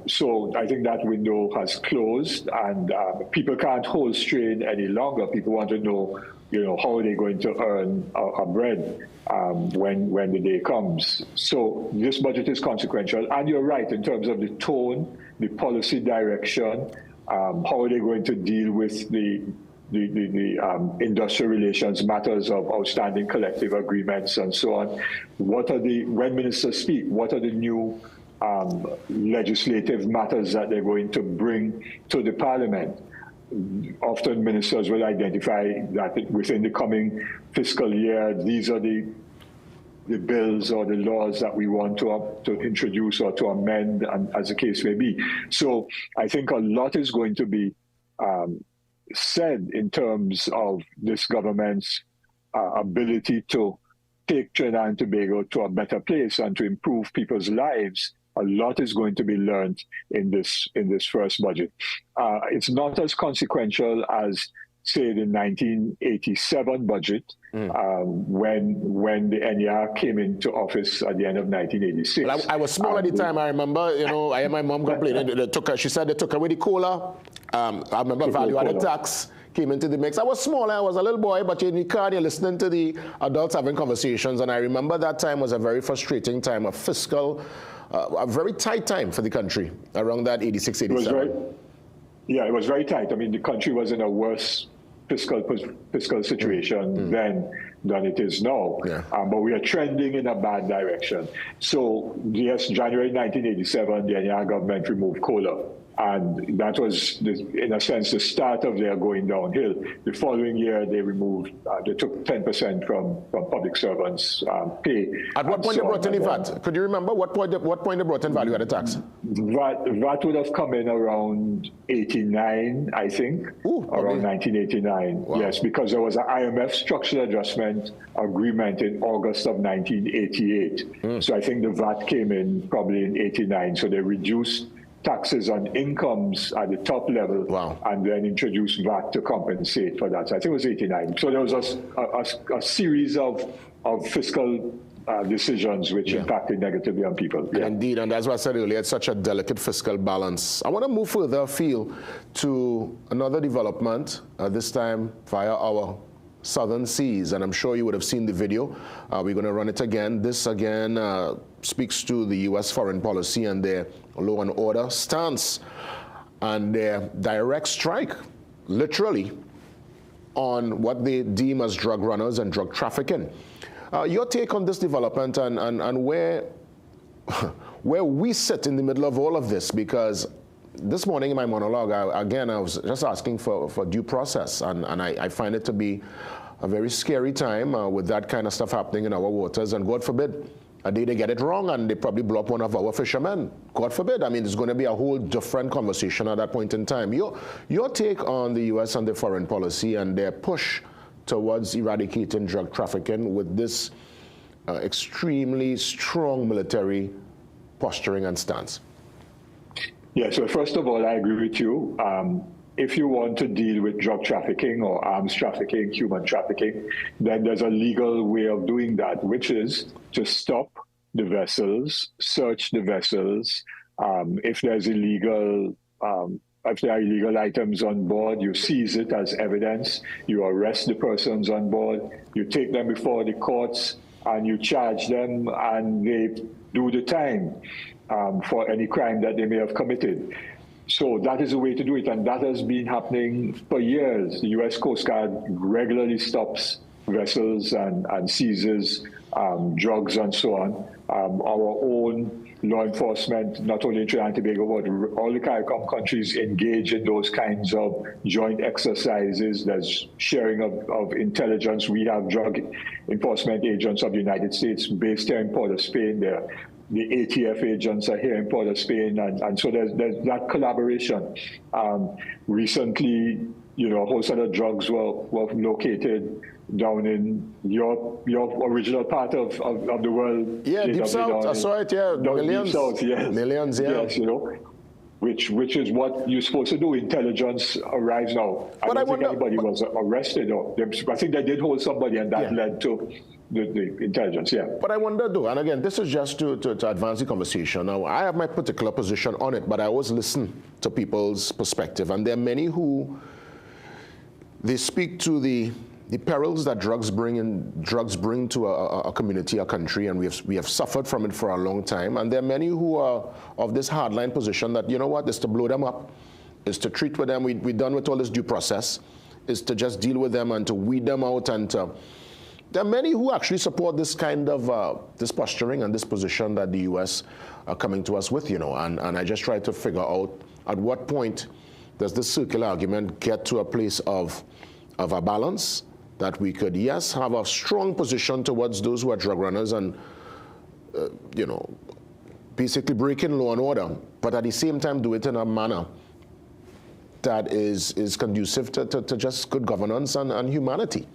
So I think that window has closed, and people can't hold strain any longer. People want to know, how are they going to earn a bread when the day comes. So this budget is consequential, and you're right in terms of the tone, the policy direction. How are they going to deal with the industrial relations matters of outstanding collective agreements and so on? When ministers speak, what are the new legislative matters that they're going to bring to the Parliament? Often ministers will identify that within the coming fiscal year, these are the bills or the laws that we want to introduce or to amend, and as the case may be. So I think a lot is going to be said in terms of this government's ability to take Trinidad and Tobago to a better place and to improve people's lives. A lot is going to be learned in this first budget. It's not as consequential as, say, the 1987 budget, when the NER came into office at the end of 1986. Well, I was small at the time. I remember, I had my mom complaining. She said they took away the cola. I remember value-added tax came into the mix. I was small. I was a little boy, but in the car, you're listening to the adults having conversations. And I remember that time was a very frustrating time of fiscal a very tight time for the country around that 86, 87. It was very tight. I mean, the country was in a worse fiscal situation then than it is now. But we are trending in a bad direction. So, yes, January 1987, the NER government removed COLA. And that was, in a sense, the start of their going downhill. The following year, they took 10% from public servants' pay. At what point they brought in the VAT? Could you remember what point they brought in value-added tax? VAT would have come in around 89, I think, around 1989. Wow. Yes, because there was an IMF structural adjustment agreement in August of 1988. So I think the VAT came in probably in 89. So they reduced taxes on incomes at the top level, and then introduced VAT to compensate for that. So I think it was 89. So there was a series of fiscal decisions which impacted negatively on people. Indeed, and as I said earlier, it's such a delicate fiscal balance. I want to move further afield to another development, this time via our southern seas, and I'm sure you would have seen the video. We're going to run it again. This again speaks to the U.S. foreign policy and their law and order stance and their direct strike, literally, on what they deem as drug runners and drug trafficking. Your take on this development and where we sit in the middle of all of this, because this morning in my monologue, I was just asking for due process, and I find it to be a very scary time with that kind of stuff happening in our waters, and God forbid, a day they get it wrong and they probably blow up one of our fishermen. God forbid. I mean, it's going to be a whole different conversation at that point in time. Your take on the U.S. and their foreign policy and their push towards eradicating drug trafficking with this extremely strong military posturing and stance? Yeah, so first of all, I agree with you. If you want to deal with drug trafficking or arms trafficking, human trafficking, then there's a legal way of doing that, which is to stop the vessels, search the vessels. If there are illegal items on board, you seize it as evidence, you arrest the persons on board, you take them before the courts, and you charge them, and they do the time for any crime that they may have committed. So that is a way to do it, and that has been happening for years. The U.S. Coast Guard regularly stops vessels and seizes drugs and so on. Our own law enforcement, not only in Trinidad and Tobago, but all the CARICOM countries engage in those kinds of joint exercises. There's sharing of intelligence. We have drug enforcement agents of the United States based here in Port of Spain. The ATF agents are here in Port of Spain, and so there's that collaboration. Recently, a whole set of drugs were located down in your original part of the world. Yeah, Deep South, that's right, yeah. Millions. Deep South, yes. Millions, yeah. Yes, which is what you're supposed to do. Intelligence arrives now. I don't think anybody was arrested. I think they did hold somebody, and that led to the intelligence, But I wonder, though, and again, this is just to advance the conversation. Now, I have my particular position on it, but I always listen to people's perspective, and there are many who, they speak to the perils that drugs bring to a community, a country, and we have suffered from it for a long time. And there are many who are of this hardline position that, you know what, is to blow them up, is to treat with them. We're done with all this due process, is to just deal with them and to weed them out. And there are many who actually support this kind of this posturing and this position that the U.S. are coming to us with, And I just try to figure out at what point does this circular argument get to a place of a balance, that we could, yes, have a strong position towards those who are drug runners and, basically breaking law and order, but at the same time do it in a manner that is conducive to just good governance and humanity.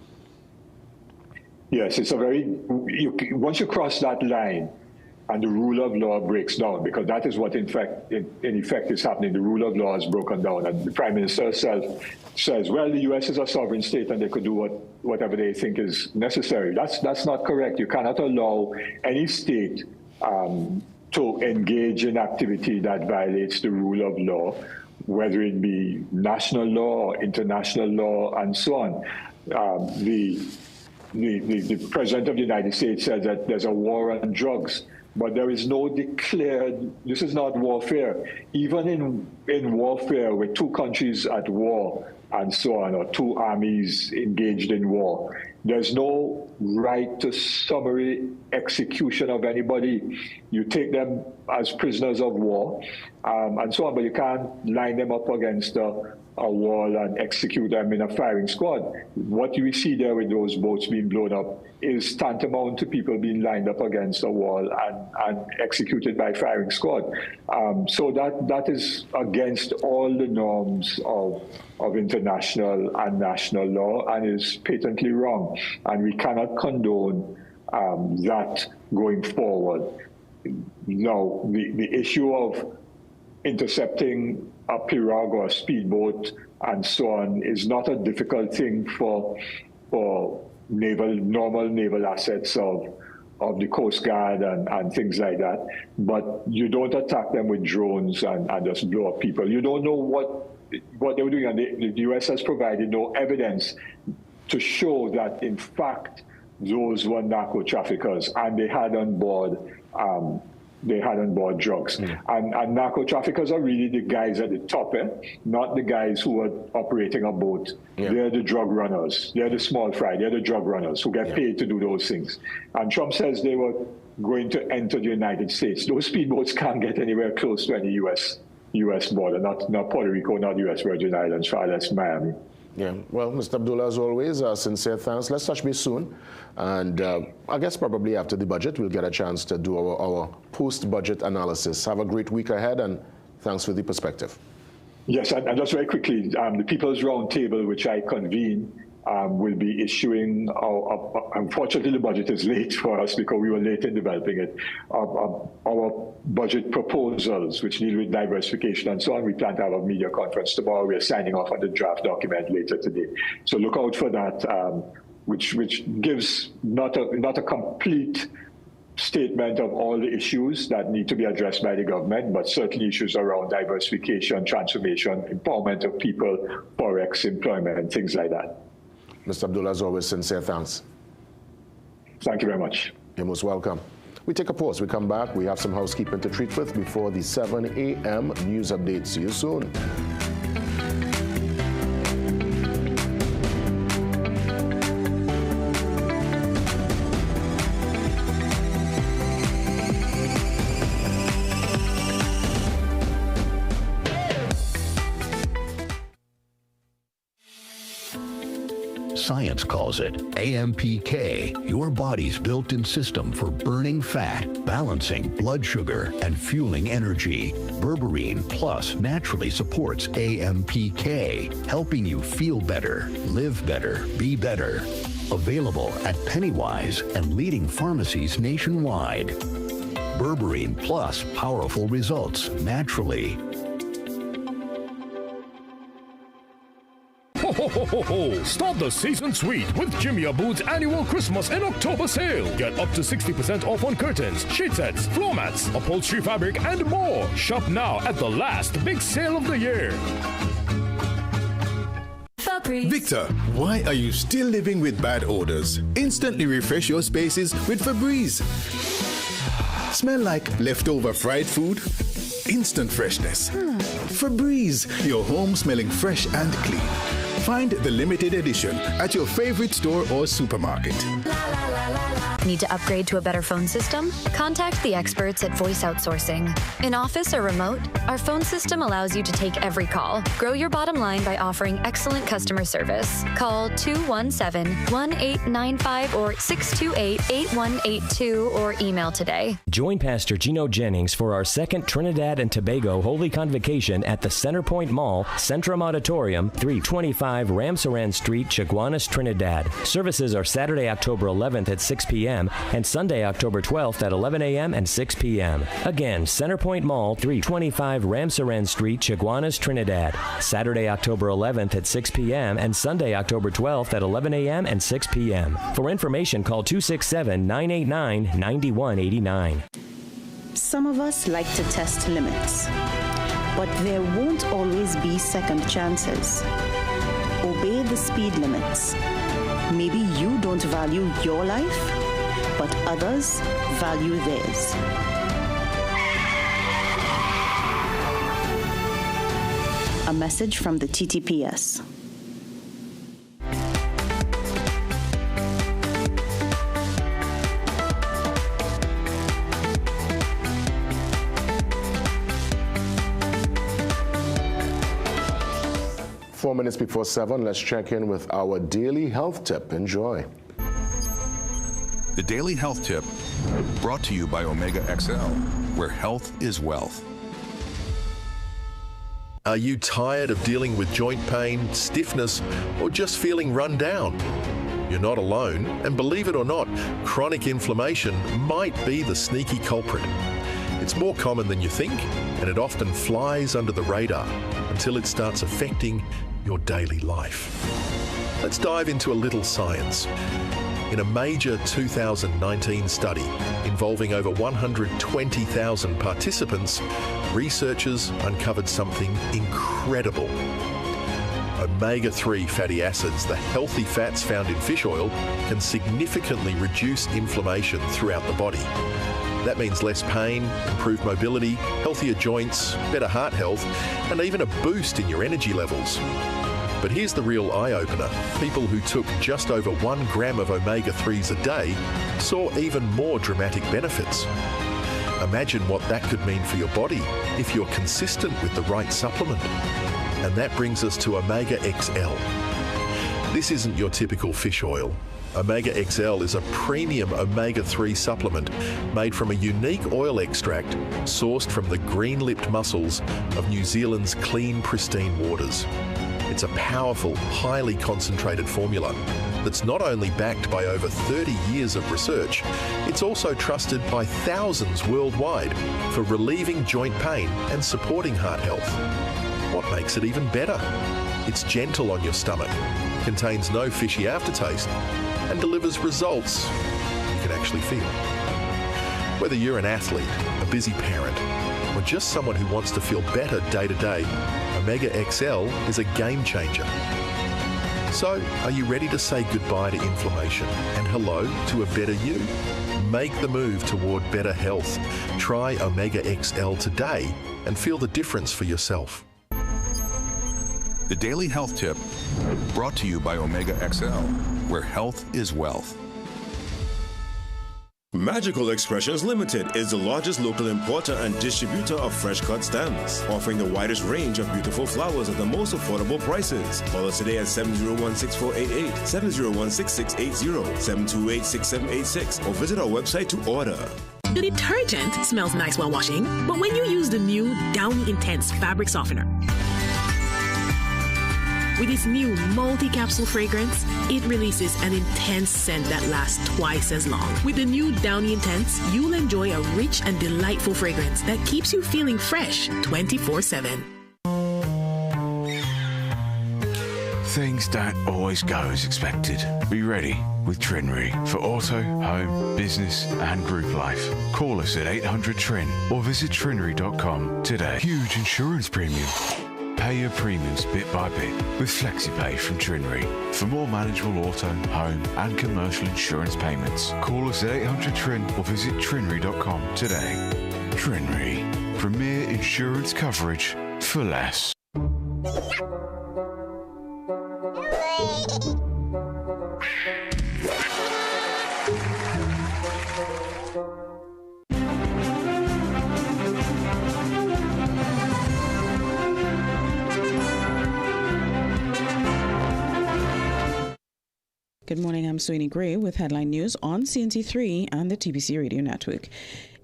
Yes, it's once you cross that line and the rule of law breaks down, because that is what in effect is happening. The rule of law is broken down, and the Prime Minister says, well, the U.S. is a sovereign state and they could do whatever they think is necessary. That's not correct. You cannot allow any state to engage in activity that violates the rule of law, whether it be national law or international law and so on. The President of the United States said that there's a war on drugs. but there is no declared, this is not warfare. Even in warfare with two countries at war and so on, or two armies engaged in war, there's no right to summary execution of anybody. You take them as prisoners of war and so on, but you can't line them up against a wall and execute them in a firing squad. What you see there with those boats being blown up is tantamount to people being lined up against a wall and executed by firing squad. So that is against all the norms of international and national law and is patently wrong. And we cannot condone that going forward. Now, the issue of intercepting a pirogue or a speedboat and so on is not a difficult thing for normal naval assets of the Coast Guard and things like that. But you don't attack them with drones and just blow up people. You don't know what they were doing, and the US has provided no evidence to show that, in fact, those were narco traffickers and they had on board drugs. And narco traffickers are really the guys at the top, not the guys who are operating a boat. They're the drug runners. They're the small fry. They're the drug runners who get paid to do those things. And Trump says they were going to enter the United States. Those speedboats can't get anywhere close to any U.S. border, not Puerto Rico, not U.S. Virgin Islands, far less Miami. Yeah, well, Mr. Abdullah, as always, sincere thanks. Let's touch base soon. And I guess probably after the budget, we'll get a chance to do our post-budget analysis. Have a great week ahead, and thanks for the perspective. Yes, and just very quickly, the People's Roundtable, which I convene, will be issuing, unfortunately the budget is late for us because we were late in developing it, our budget proposals, which deal with diversification and so on. We plan to have a media conference tomorrow. We are signing off on the draft document later today. So look out for that, which gives not a complete statement of all the issues that need to be addressed by the government, but certainly issues around diversification, transformation, empowerment of people, forex, employment, things like that. Mr. Abdullah, as always, sincere thanks. Thank you very much. You're most welcome. We take a pause. We come back. We have some housekeeping to treat with before the 7 a.m. news update. See you soon. Science calls it AMPK, your body's built-in system for burning fat, balancing blood sugar, and fueling energy. Berberine Plus naturally supports AMPK, helping you feel better, live better, be better. Available at Pennywise and leading pharmacies nationwide. Berberine Plus, powerful results naturally. Ho, ho, ho, ho. Start the season sweet with Jimmy Abood's annual Christmas and October sale. Get up to 60% off on curtains, sheet sets, floor mats, upholstery fabric, and more. Shop now at the last big sale of the year. Victor, why are you still living with bad odors? Instantly refresh your spaces with Febreze. Smell like leftover fried food? Instant freshness. Febreze, your home smelling fresh and clean. Find the limited edition at your favorite store or supermarket. Need to upgrade to a better phone system? Contact the experts at Voice Outsourcing. In office or remote, our phone system allows you to take every call. Grow your bottom line by offering excellent customer service. Call 217-1895 or 628-8182 or email today. Join Pastor Gino Jennings for our second Trinidad and Tobago Holy Convocation at the Centerpoint Mall, Centrum Auditorium, 325 Ramsaran Street, Chaguanas, Trinidad. Services are Saturday, October 11th at 6 p.m. and Sunday, October 12th at 11 a.m. and 6 p.m. Again, Centerpoint Mall, 325 Ramsaran Street, Chaguanas, Trinidad. Saturday, October 11th at 6 p.m. and Sunday, October 12th at 11 a.m. and 6 p.m. For information, call 267-989-9189. Some of us like to test limits, but there won't always be second chances. Obey the speed limits. Maybe you don't value your life, but others value theirs. A message from the TTPS. Four minutes before 7, let's check in with our daily health tip. Enjoy. The Daily Health Tip, brought to you by Omega XL, where health is wealth. Are you tired of dealing with joint pain, stiffness, or just feeling run down? You're not alone, and believe it or not, chronic inflammation might be the sneaky culprit. It's more common than you think, and it often flies under the radar until it starts affecting your daily life. Let's dive into a little science. In a major 2019 study involving over 120,000 participants, researchers uncovered something incredible. Omega-3 fatty acids, the healthy fats found in fish oil, can significantly reduce inflammation throughout the body. That means less pain, improved mobility, healthier joints, better heart health, and even a boost in your energy levels. But here's the real eye-opener. People who took just over 1 gram of omega-3s a day saw even more dramatic benefits. Imagine what that could mean for your body if you're consistent with the right supplement. And that brings us to Omega XL. This isn't your typical fish oil. Omega XL is a premium omega-3 supplement made from a unique oil extract sourced from the green-lipped mussels of New Zealand's clean, pristine waters. It's a powerful, highly concentrated formula that's not only backed by over 30 years of research, it's also trusted by thousands worldwide for relieving joint pain and supporting heart health. What makes it even better? It's gentle on your stomach, contains no fishy aftertaste, and delivers results you can actually feel. Whether you're an athlete, a busy parent, or just someone who wants to feel better day to day, Omega XL is a game changer. So, are you ready to say goodbye to inflammation and hello to a better you? Make the move toward better health. Try Omega XL today and feel the difference for yourself. The Daily Health Tip, brought to you by Omega XL, where health is wealth. Magical Expressions Limited is the largest local importer and distributor of fresh cut stems, offering the widest range of beautiful flowers at the most affordable prices. Call us today at 701-6488, 701-6680, 728-6786, or visit our website to order. The detergent smells nice while washing, but when you use the new Downy Intense fabric softener, with its new multi-capsule fragrance, it releases an intense scent that lasts twice as long. With the new Downy Intense, you'll enjoy a rich and delightful fragrance that keeps you feeling fresh 24/7. Things don't always go as expected. Be ready with Trinry for auto, home, business and group life. Call us at 800-TRIN or visit trinry.com today. Huge insurance premium. Pay your premiums bit by bit with FlexiPay from Trinry. For more manageable auto, home and commercial insurance payments, call us at 800-TRIN or visit trinry.com today. Trinry, premier insurance coverage for less. Good morning, I'm Sweeney Gray with headline news on CNC3 and the TBC Radio Network.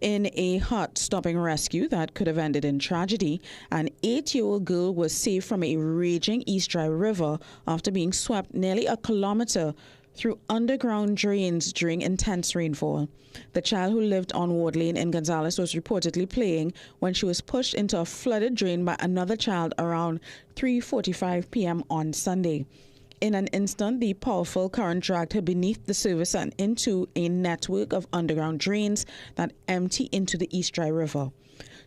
In a heart-stopping rescue that could have ended in tragedy, an 8-year-old girl was saved from a raging East Dry River after being swept nearly a kilometer through underground drains during intense rainfall. The child, who lived on Ward Lane in Gonzales, was reportedly playing when she was pushed into a flooded drain by another child around 3:45 p.m. on Sunday. In an instant, the powerful current dragged her beneath the surface and into a network of underground drains that empty into the East Dry River.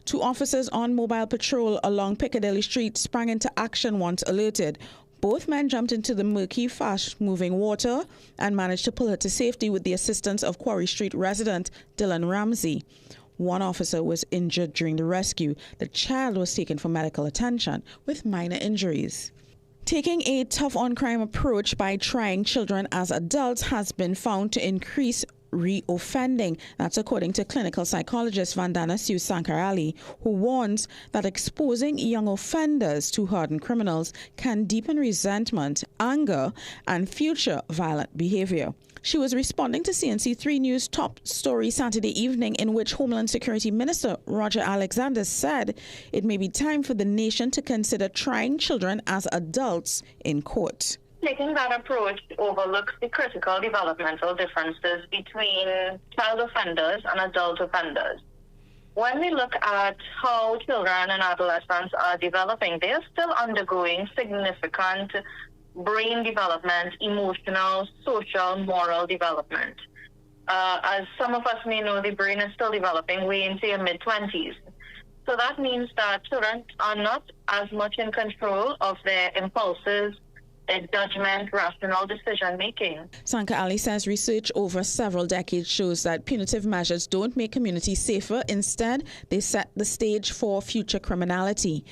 2 officers on mobile patrol along Piccadilly Street sprang into action once alerted. Both men jumped into the murky, fast-moving water and managed to pull her to safety with the assistance of Quarry Street resident Dylan Ramsey. One officer was injured during the rescue. The child was taken for medical attention with minor injuries. Taking a tough-on-crime approach by trying children as adults has been found to increase reoffending. That's according to clinical psychologist Vandana Sue Sankarali, who warns that exposing young offenders to hardened criminals can deepen resentment, anger, and future violent behavior. She was responding to CNC3 News' top story Saturday evening, in which Homeland Security Minister Roger Alexander said it may be time for the nation to consider trying children as adults in court. Taking that approach overlooks the critical developmental differences between child offenders and adult offenders. When we look at how children and adolescents are developing, they are still undergoing significant brain development, emotional, social, moral development. As some of us may know, the brain is still developing way into your mid-20s. So that means that children are not as much in control of their impulses, their judgment, rational decision-making. Sanka Ali says research over several decades shows that punitive measures don't make communities safer. Instead, they set the stage for future criminality.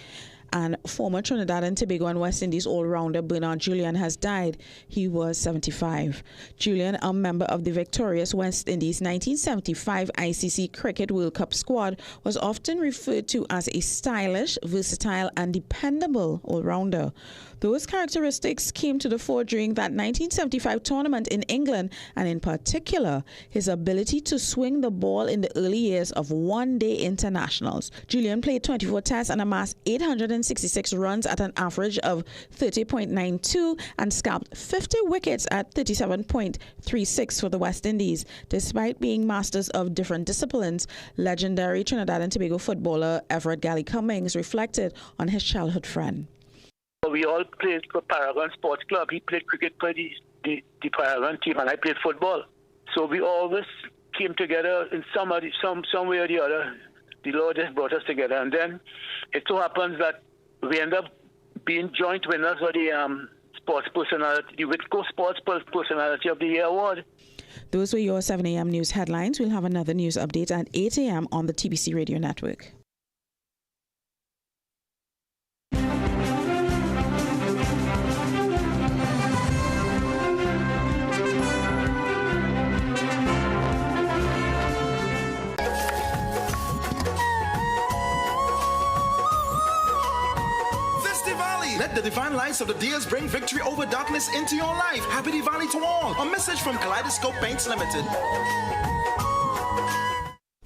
And former Trinidad and Tobago and West Indies all-rounder Bernard Julian has died. He was 75. Julian, a member of the victorious West Indies 1975 ICC Cricket World Cup squad, was often referred to as a stylish, versatile and dependable all-rounder. Those characteristics came to the fore during that 1975 tournament in England, and in particular, his ability to swing the ball in the early years of one-day internationals. Julian played 24 tests and amassed 866 runs at an average of 30.92 and scalped 50 wickets at 37.36 for the West Indies. Despite being masters of different disciplines, legendary Trinidad and Tobago footballer Everett Gally Cummings reflected on his childhood friend. We all played for Paragon Sports Club. He played cricket for the Paragon team, and I played football. So we always came together in some way or the other. The Lord just brought us together. And then it so happens that we end up being joint winners for the sports personality, the Whitco Sports Personality of the Year award. Those were your 7 a.m. news headlines. We'll have another news update at 8 a.m. on the TBC Radio Network. Let the divine lights of the deals bring victory over darkness into your life. Happy Diwali to all. A message from Kaleidoscope Paints Limited.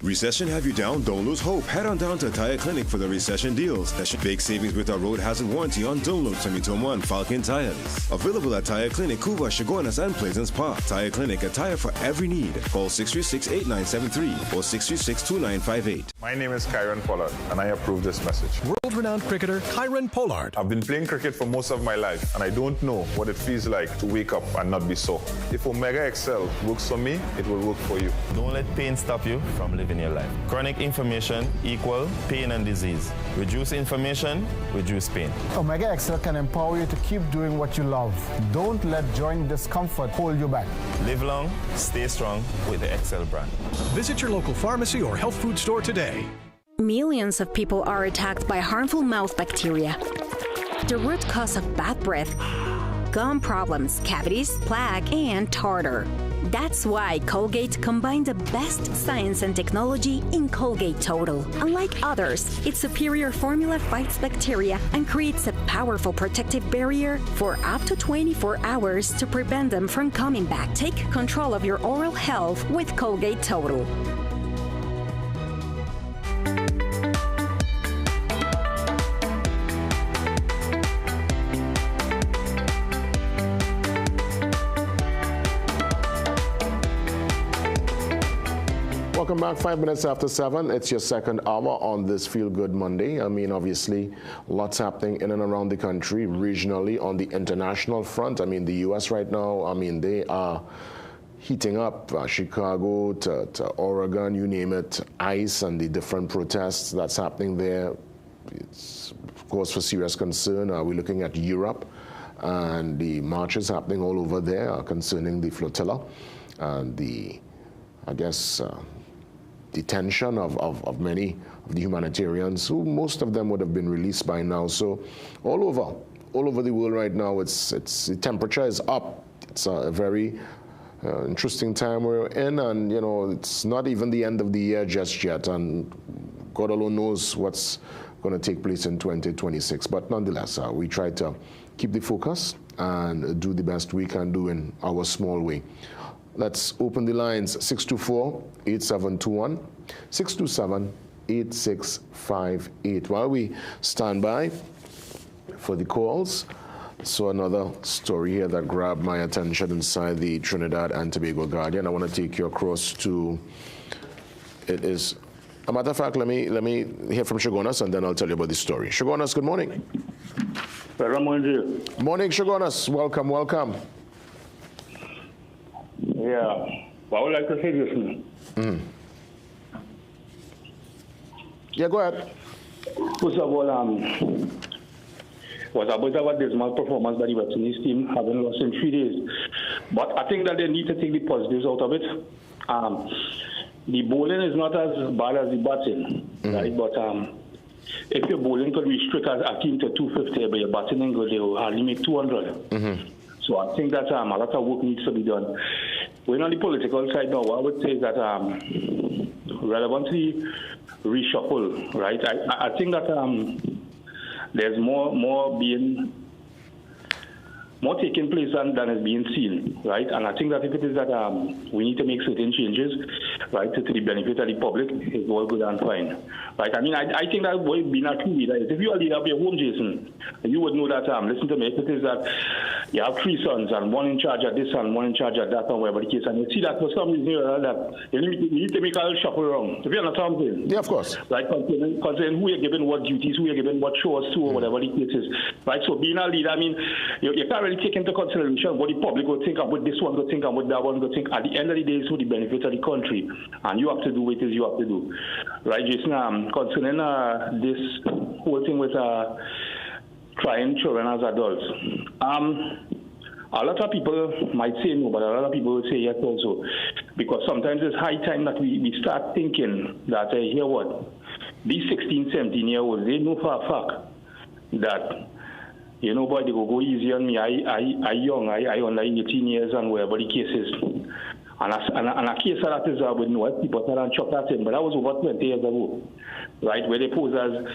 Recession have you down? Don't lose hope. Head on down to Tire Clinic for the recession deals. That should big savings with our road hazard warranty on Dunlop, Sumitomo, and Falcon tires. Available at Tire Clinic, Cuba, Chaguanas, and Pleasance Park. Tire Clinic, a tire for every need. Call 636-8973 or 636-2958. My name is Kyron Pollard, and I approve this message. World-renowned cricketer Kyron Pollard. I've been playing cricket for most of my life, and I don't know what it feels like to wake up and not be sore. If Omega XL works for me, it will work for you. Don't let pain stop you from living your life. Chronic inflammation equal pain and disease. Reduce inflammation, reduce pain. Omega XL can empower you to keep doing what you love. Don't let joint discomfort hold you back. Live long, stay strong with the XL brand. Visit your local pharmacy or health food store today. Millions of people are attacked by harmful mouth bacteria. The root cause of bad breath, gum problems, cavities, plaque, and tartar. That's why Colgate combined the best science and technology in Colgate Total. Unlike others, its superior formula fights bacteria and creates a powerful protective barrier for up to 24 hours to prevent them from coming back. Take control of your oral health with Colgate Total. Welcome back. 5 minutes after 7. It's your second hour on this Feel Good Monday. I mean, obviously, lots happening in and around the country, regionally, on the international front. I mean, the U.S. right now, I mean, they are heating up. Chicago to Oregon, you name it, ICE and the different protests that's happening there. It's, of course, for serious concern. We're looking at Europe and the marches happening all over there concerning the flotilla and the, I guess, detention of many of the humanitarians, who most of them would have been released by now. So all over the world right now, the temperature is up. It's a very interesting time we're in, and it's not even the end of the year just yet, and God alone knows what's going to take place in 2026. But nonetheless, we try to keep the focus and do the best we can do in our small way. Let's open the lines, 624-8721, 627-8658. While we stand by for the calls, so another story here that grabbed my attention inside the Trinidad and Tobago Guardian. I want to take you across to, it is, a matter of fact, let me hear from Shogunas, and then I'll tell you about the story. Shogunas, good morning. Morning, Shogunas. Welcome, welcome. Yeah, I would like to say this. Yeah, go ahead. First of all, was a bit of a dismal performance by the West Indies team, having lost in 3 days. But I think that they need to take the positives out of it. The bowling is not as bad as the batting, right? But if your bowling could restrict a team to 250, but your batting ain't good, they will hardly make 200. So I think that a lot of work needs to be done. When on the political side now, what I would say is that relevancy reshuffle, right? I think that there's more taking place than is being seen, right? And I think that if it is that we need to make certain changes, right, to the benefit of the public, it's all good and fine, right? I mean, I think that would be not true leader. If you are leader of your home, Jason, you would know that, listen to me, if it is that you have 3 sons and one in charge of this and one in charge of that and whatever the case, and you see that for some reason that you need to make a little shuffle around. If you understand what I'm saying? Yeah, of course. Right, concerning who you're giving what duties, who you're giving what chores to, or whatever the case is, right? So being a leader, I mean, you can't really take into consideration what the public will think and what this one will think and what that one will think. At the end of the day, it's for the benefit of the country, and you have to do what it is you have to do, right, Jason? Concerning this whole thing with trying children as adults, a lot of people might say no, but a lot of people will say yes also, because sometimes it's high time that we start thinking that, hear what, these 16, 17-year-olds, they know for a fact that, boy, they go easy on me. I young, I only 18 years and wherever the case is. And a case of that is with no people that chuck that in, but that was over 20 years ago, right? Where they pose as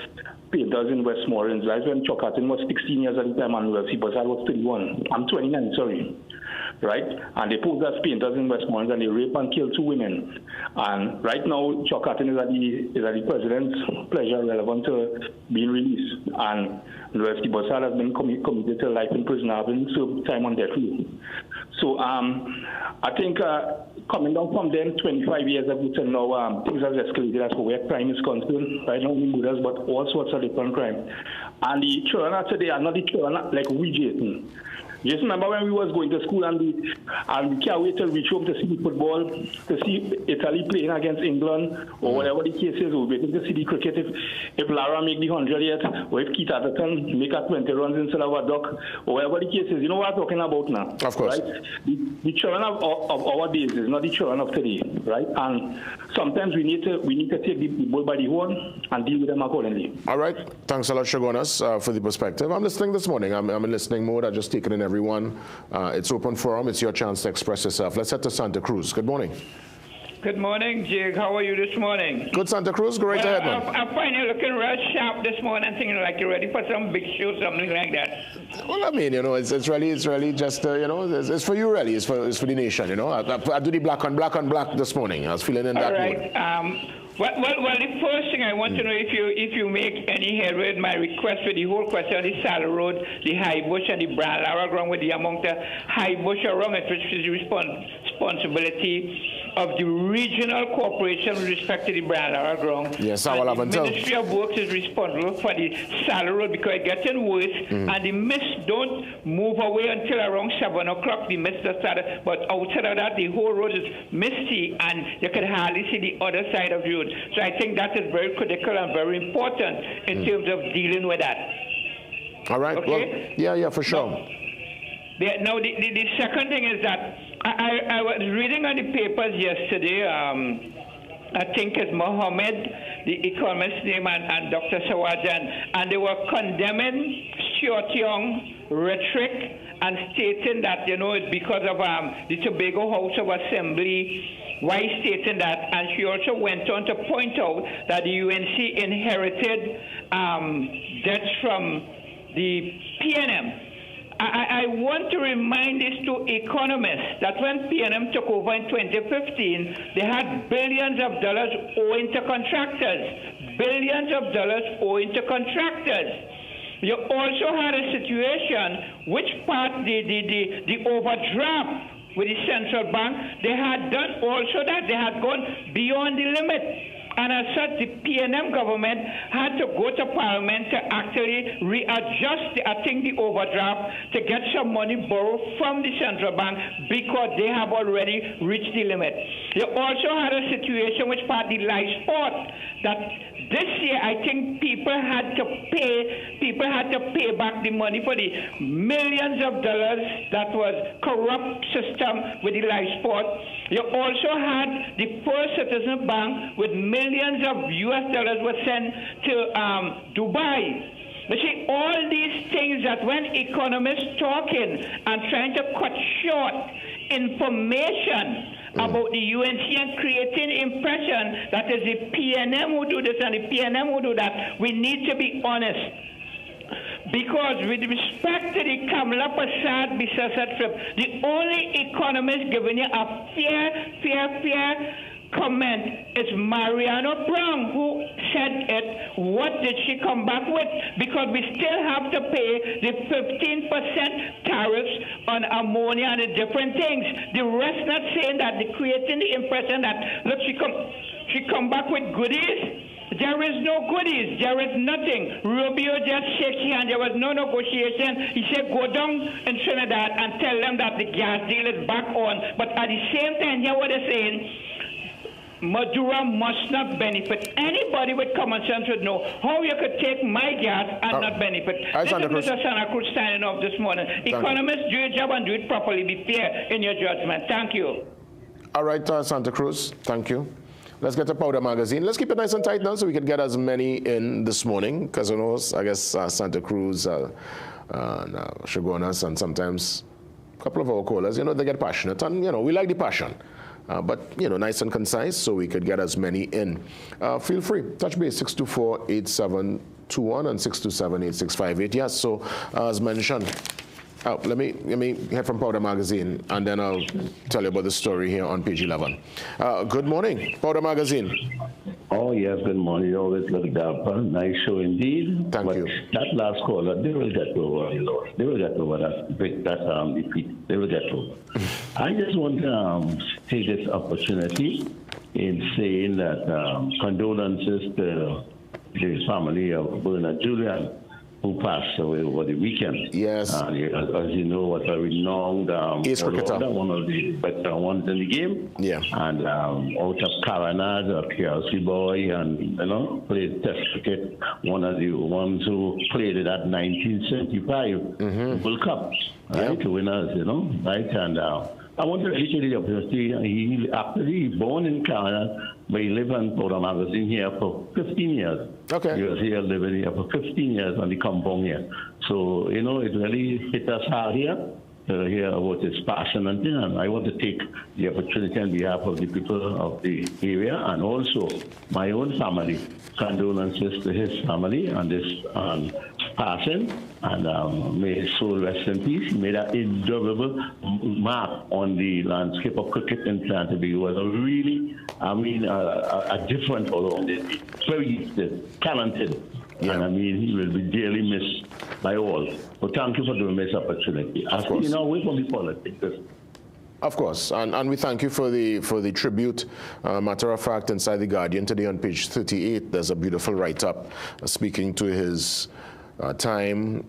painters in Westmoreland. That's when Chuck Hatton was 16 years at the time and people said I was 31. I'm 29, sorry. Right? And they posed as painters in Westmoreland and they rape and kill 2 women. And right now, Chuck Hatton is at the president's pleasure relevant to being released. And University Bossard has been committed to life in prison, having served time on death row. So I think coming down from then 25 years ago to now, things have escalated as for where crime is concerned, right? Not only murders, but all sorts of different crime. And the children today are not the children like we, Jason. Just remember when we was going to school and we can't wait to reach home to see the football, to see Italy playing against England, or whatever the case is, we're waiting to see the cricket. If Lara make the 100 yet, or if Keith Atherton make a 20 runs instead of a duck, or whatever the case is, you know what I'm talking about now? Of course. Right? The children of our days is not the children of today, right? And sometimes we need to take the bull by the horn and deal with them accordingly. All right. Thanks a lot, Shogunas, for the perspective. I'm listening this morning. I'm in listening mode. I just taken in everyone. It's open forum. It's your chance to express yourself. Let's head to Santa Cruz. Good morning. Good morning, Jake. How are you this morning? Good, Santa Cruz. Go right ahead, man. I find you looking real sharp this morning, thinking like you're ready for some big show, something like that. Well, I mean, it's really just, it's for you, really. It's for the nation, I do the black on black this morning. I was feeling in that mood. Well, the first thing I want to know if you make any headway with my request for the whole question of the Saddle Road, the High Bush and the Brand Lara ground with the amount of High Bush around it, which is the responsibility of the regional corporation with respect to the Brand Lara ground. Yes, I will have until. The Ministry of Works is responsible for the Saddle Road because it's getting worse, and the mist don't move away until around 7 o'clock. The mist has started, but outside of that, the whole road is misty, and you can hardly see the other side of the road. So I think that is very critical and very important in terms of dealing with that. All right. Okay? Well, yeah, for sure. Now, the second thing is that I was reading on the papers yesterday, I think it's Mohammed, the economist name, and Dr. Sawajan, and they were condemning Stuart Young rhetoric and stating that, it's because of the Tobago House of Assembly, why stating that, and she also went on to point out that the UNC inherited debts from the PNM. I want to remind this to economists that when PNM took over in 2015, they had billions of dollars owing to contractors. Billions of dollars owing to contractors. You also had a situation which part the overdraft with the central bank, they had done also that they had gone beyond the limit. And as such, the PNM government had to go to Parliament to actually readjust, the overdraft to get some money borrowed from the central bank because they have already reached the limit. You also had a situation which part the live sport that this year I think people had to pay back the money for the millions of dollars that was corrupt system with the live sport. You also had the First Citizen Bank with millions of US dollars were sent to Dubai. But see, all these things that when economists talking and trying to cut short information about the UNC and creating impression that is the PNM who do this and the PNM who do that, we need to be honest. Because with respect to the Kamala Prasad Bisasa trip, the only economist giving you a fair comment is Mariano Brown, who said it. What did she come back with? Because we still have to pay the 15% tariffs on ammonia and the different things. The rest not saying that, they're creating the impression that, look, she come back with goodies. There is no goodies. There is nothing. Rubio just shook hands. There was no negotiation. He said, go down in Trinidad and tell them that the gas deal is back on. But at the same time, hear what they're saying, Maduro must not benefit. Anybody with common sense would know how you could take my gas and not benefit. This is Mr. Santa Cruz signing off this morning. Economists, do your job and do it properly. Be fair in your judgment. Thank you. All right, Santa Cruz. Thank you. Let's get to Powder Magazine. Let's keep it nice and tight now so we can get as many in this morning. Because I guess Santa Cruz, Shogunas, and sometimes a couple of our callers, they get passionate. And, we like the passion. But, nice and concise so we could get as many in. Feel free. Touch base 624-8721 and 627-8658. Yes, so as mentioned, let me hear from Powder Magazine, and then I'll tell you about the story here on page 11. Good morning, Powder Magazine. Oh, yes, good morning. Always look dapper. Nice show indeed. Thank you. That last caller, they will get over. They will get over that defeat. They will get over. I just want to take this opportunity in saying that condolences to the family of Bernard Julian, who passed away over the weekend. Yes. As you know, was a renowned Ace cricketer, one of the better ones in the game. Yeah. And out of Caranad, a PLC boy, and played Test cricket. One of the ones who played it at 1975 World Cup, right? Yep. Winners, right? And I want to take the opportunity. He actually born in Caranad, but he lived on Powder Magazine here for 15 years. Okay. He was here living here for 15 years on the compound here. So, it really hit us hard here to hear about his passion and thing. And I want to take the opportunity on behalf of the people of the area and also my own family. Condolences to his family on this passing. And may his soul rest in peace. He made an indelible mark on the landscape of cricket in Trinidad. He was a really, a different all very talented. Yeah. And he will be dearly missed by all. But thank you for giving me this opportunity. Of course. Away from the politics. Of course, and we thank you for the tribute. Matter of fact, inside the Guardian today on page 38, there's a beautiful write-up speaking to his time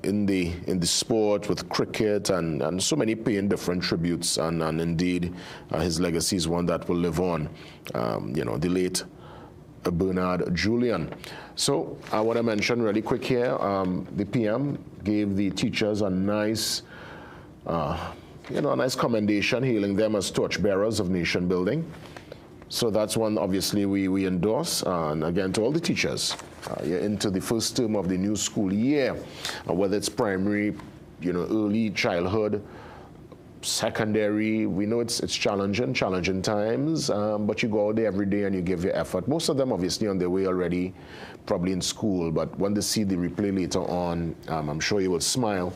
in the sport with cricket and so many paying different tributes, and indeed his legacy is one that will live on. The late Bernard Julian. So I want to mention really quick here, the PM gave the teachers a nice you know, a nice commendation, hailing them as torchbearers of nation building. So that's one, obviously, we endorse. And again, to all the teachers, you're into the first term of the new school year, whether it's primary, you know, early childhood, secondary. We know it's challenging times, but you go out there every day and you give your effort. Most of them, obviously, on their way already, probably in school, but when they see the replay later on, I'm sure you will smile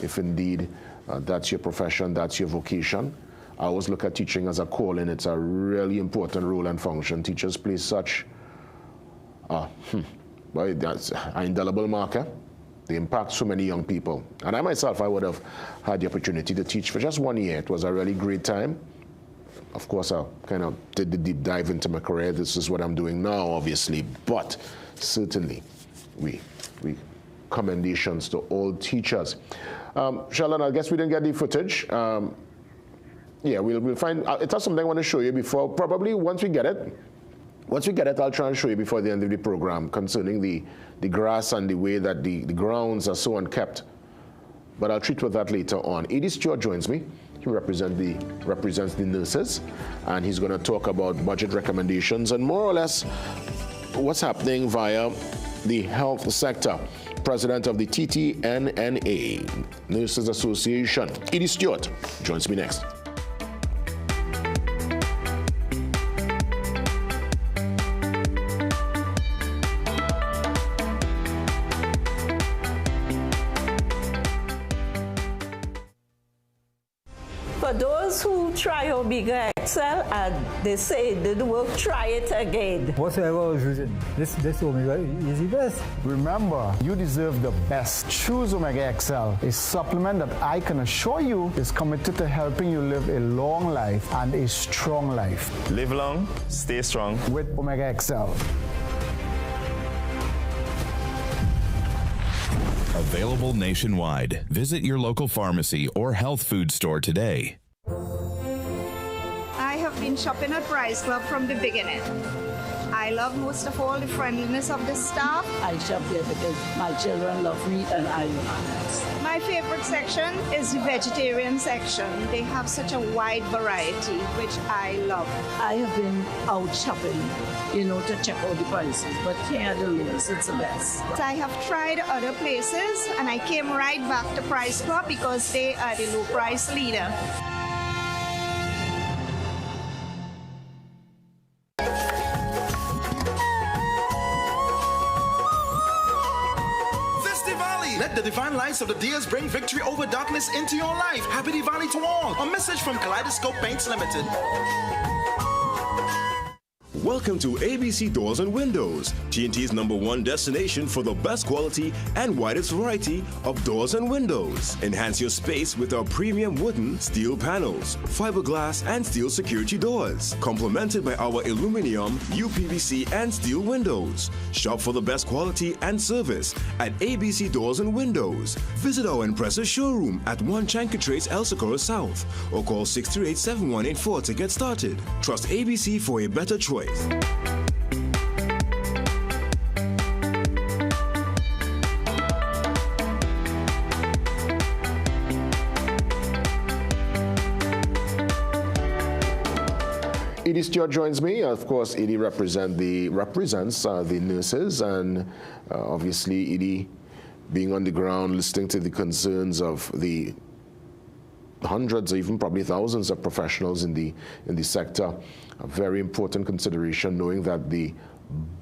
if indeed that's your profession, that's your vocation. I always look at teaching as a calling. It's a really important role and function. Teachers play such that's an indelible marker. They impact so many young people. And I myself, I would have had the opportunity to teach for just 1 year. It was a really great time. Of course, I kind of did the deep dive into my career. This is what I'm doing now, obviously. But certainly, we commendations to all teachers. Sheldon, I guess we didn't get the footage. Yeah, we'll find, it's something I want to show you before, probably once we get it. Once we get it, I'll try and show you before the end of the program concerning the grass and the way that the grounds are so unkept. But I'll treat with that later on. Edie Stewart joins me. He represents the nurses, and he's going to talk about budget recommendations and more or less what's happening via the health sector. President of the TTNNA, Nurses Association, Edie Stewart, joins me next. For those who try Omega XL and they say it didn't work, try it again. Whatever I was using, this Omega is the best. Remember, you deserve the best. Choose Omega XL, a supplement that I can assure you is committed to helping you live a long life and a strong life. Live long, stay strong with Omega XL. Available nationwide. Visit your local pharmacy or health food store today. I have been shopping at Price Club from the beginning. I love most of all the friendliness of the staff. I shop there because my children love meat and I love it. My favorite section is the vegetarian section. They have such a wide variety, which I love. I have been out shopping, to check out the prices, but here at the Lewis, it's the best. I have tried other places and I came right back to Price Club because they are the low price leader. Let the divine lights of the Dias bring victory over darkness into your life. Happy Diwali to all. A message from Kaleidoscope Paints Limited. Welcome to ABC Doors and Windows, TNT's #1 destination for the best quality and widest variety of doors and windows. Enhance your space with our premium wooden, steel panels, fiberglass, and steel security doors, complemented by our aluminum, UPVC, and steel windows. Shop for the best quality and service at ABC Doors and Windows. Visit our impressive showroom at 1 Chancatrace, El Socorro South, or call 638-7184 to get started. Trust ABC for a better choice. Edie Stewart joins me. Of course, Edie represents the nurses, and obviously, Edie being on the ground, listening to the concerns of the hundreds, or even probably thousands of professionals in the sector. A very important consideration, knowing that the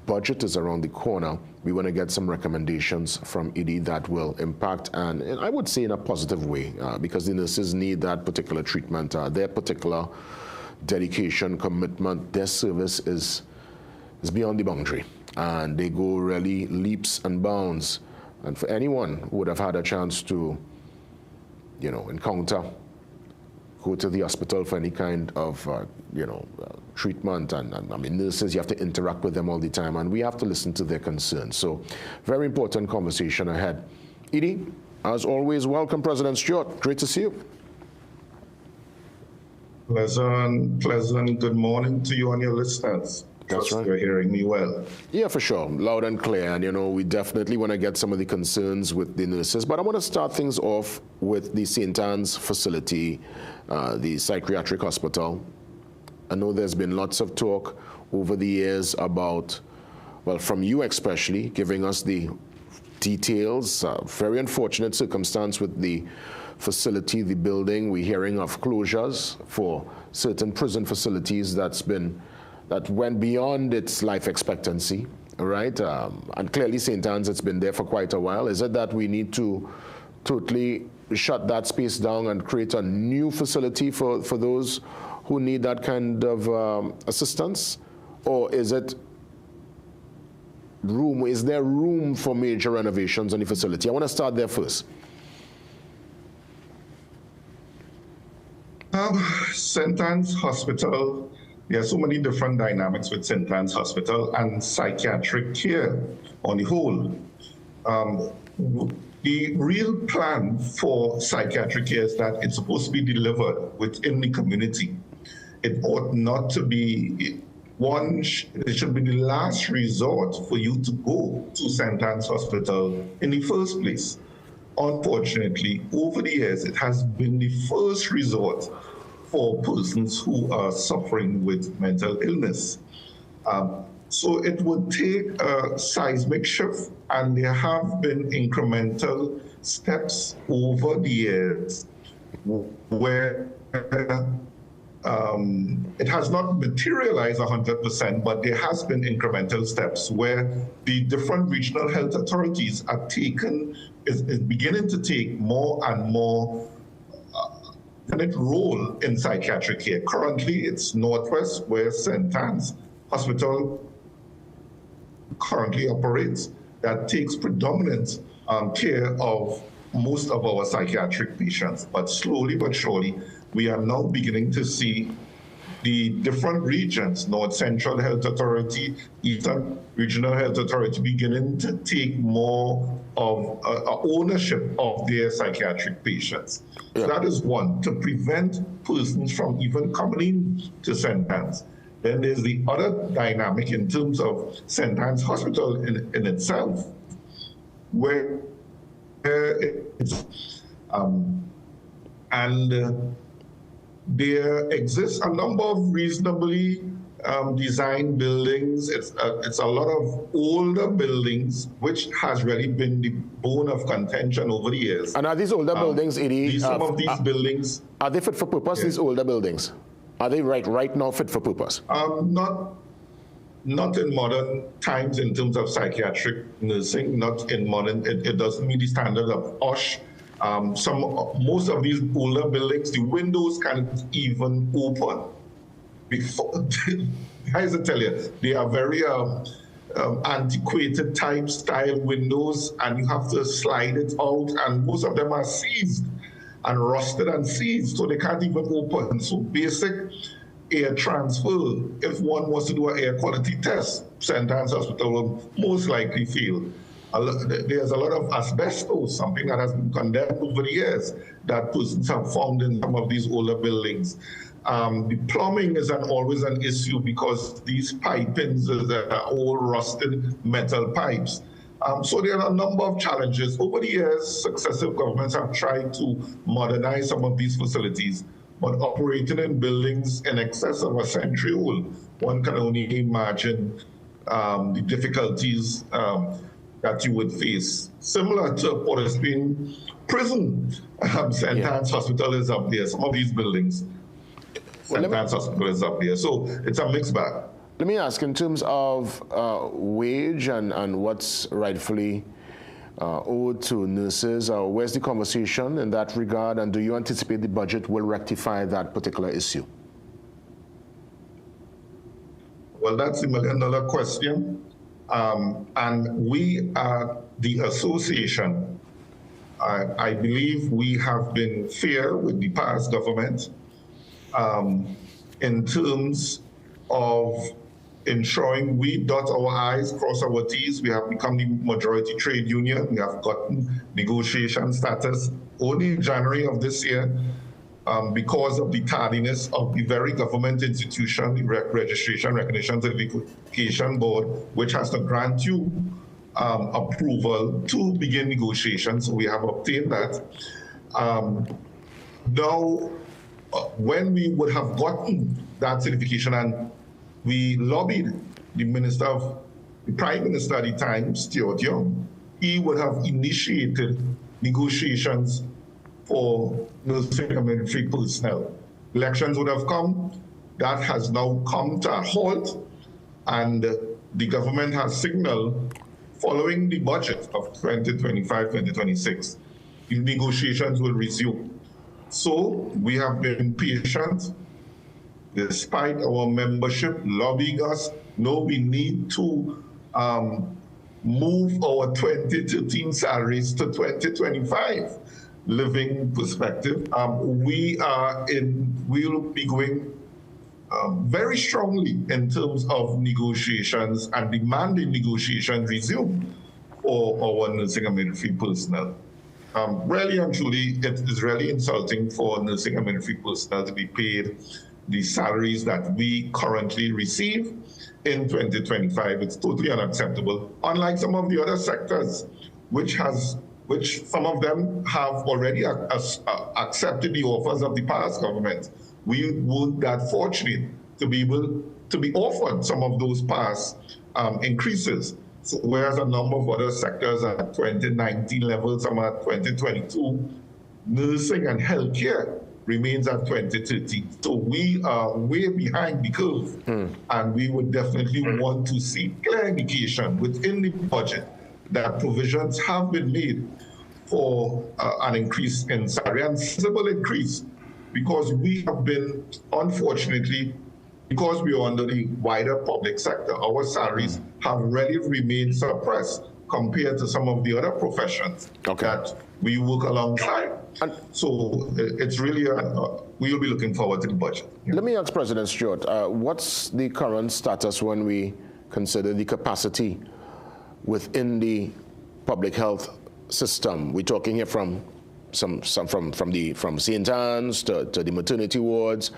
budget is around the corner. We want to get some recommendations from Edie that will impact, and I would say in a positive way, because the nurses need that particular treatment, their particular dedication, commitment, their service is beyond the boundary, and they go really leaps and bounds. And for anyone who would have had a chance to, encounter, go to the hospital for any kind of, treatment, and I mean, nurses, you have to interact with them all the time, and we have to listen to their concerns. So, very important conversation ahead. Edie, as always, welcome, President Stewart. Great to see you. Pleasant good morning to you and your listeners. That's right. You're hearing me well. Yeah, for sure. Loud and clear. And, we definitely want to get some of the concerns with the nurses. But I want to start things off with the St. Anne's facility, the psychiatric hospital. I know there's been lots of talk over the years about, well, from you especially, giving us the details. Very unfortunate circumstance with the facility, the building. We're hearing of closures for certain prison facilities that went beyond its life expectancy, right? And clearly St. Anne's, it's been there for quite a while. Is it that we need to totally shut that space down and create a new facility for those who need that kind of assistance? Or is there room for major renovations on the facility? I want to start there first. St. Anne's Hospital, there are so many different dynamics with St. Anne's Hospital and psychiatric care on the whole. The real plan for psychiatric care is that it's supposed to be delivered within the community. It ought not to be it should be the last resort for you to go to St. Anne's Hospital in the first place. Unfortunately, over the years, it has been the first resort for persons who are suffering with mental illness. So it would take a seismic shift, and there have been incremental steps over the years where it has not materialized 100%, but there has been incremental steps where the different regional health authorities is beginning to take more and more role in psychiatric care. Currently, it's Northwest, where St. Anne's Hospital currently operates, that takes predominant care of most of our psychiatric patients. But slowly but surely, we are now beginning to see the different regions, North Central Health Authority, Eastern Regional Health Authority, beginning to take more of ownership of their psychiatric patients. Yeah. So that is one, to prevent persons from even coming in to St. Anne's. Then there's the other dynamic in terms of St. Anne's Hospital in itself, where it's, there exists a number of reasonably designed buildings. It's a lot of older buildings, which has really been the bone of contention over the years. And are these older buildings, Edie? Some of these buildings... Are they fit for purpose, these older buildings? Are they right now fit for purpose? Not in modern times in terms of psychiatric nursing, not in modern, it doesn't meet the standard of OSH. Most of these older buildings, the windows can't even open. Guys, I tell you, they are very antiquated type style windows, and you have to slide it out, and most of them are seized and rusted and seized, so they can't even open. So basic air transfer, if one was to do an air quality test, St. Anne's Hospital will most likely fail. There's a lot of asbestos, something that has been condemned over the years, that persons have found in some of these older buildings. The plumbing is always an issue because these pipings are all rusted metal pipes. So there are a number of challenges. Over the years, successive governments have tried to modernize some of these facilities, but operating in buildings in excess of a century old, one can only imagine the difficulties that you would face. Similar to Port of Spain prison, St. Anne's Hospital is up there. Some of these buildings, St. Anne's Hospital is up there. So it's a mixed bag. Let me ask, in terms of wage and what's rightfully owed to nurses, where's the conversation in that regard, and do you anticipate the budget will rectify that particular issue? Well, that's $1 million question. And we are the association. I believe we have been fair with the past government in terms of ensuring we dot our I's, cross our T's. We have become the majority trade union. We have gotten negotiation status only in January of this year. because of the tardiness of the very government institution, the Registration, Recognition, Certification Board, which has to grant you approval to begin negotiations. So we have obtained that. Now, when we would have gotten that certification and we lobbied the Prime Minister at the time, Stuart Young, he would have initiated negotiations for nursing and military personnel. Elections would have come. That has now come to a halt, and the government has signaled, following the budget of 2025-2026, the negotiations will resume. So we have been patient, despite our membership lobbying us. No, we need to move our 2013 salaries to 2025 living perspective. We'll be going very strongly in terms of negotiations and demanding negotiations resume for our nursing and military personnel. Really and truly, it is really insulting for nursing and military personnel to be paid the salaries that we currently receive in 2025. It's totally unacceptable. Unlike some of the other sectors, which some of them have already accepted the offers of the past government. We weren't that fortunate to be able to be offered some of those past increases. So, whereas a number of other sectors are at 2019 levels, some are at 2022, nursing and healthcare remains at 2030. So we are way behind the curve, and we would definitely want to see clear indication within the budget that provisions have been made for an increase in salary, and sensible increase, because we have been, unfortunately, because we are under the wider public sector, our salaries have really remained suppressed compared to some of the other professions that we work alongside. So it's really, we'll be looking forward to the budget. Let me ask President Stewart, what's the current status when we consider the capacity within the public health system? We're talking here from St. Anne's to the maternity wards.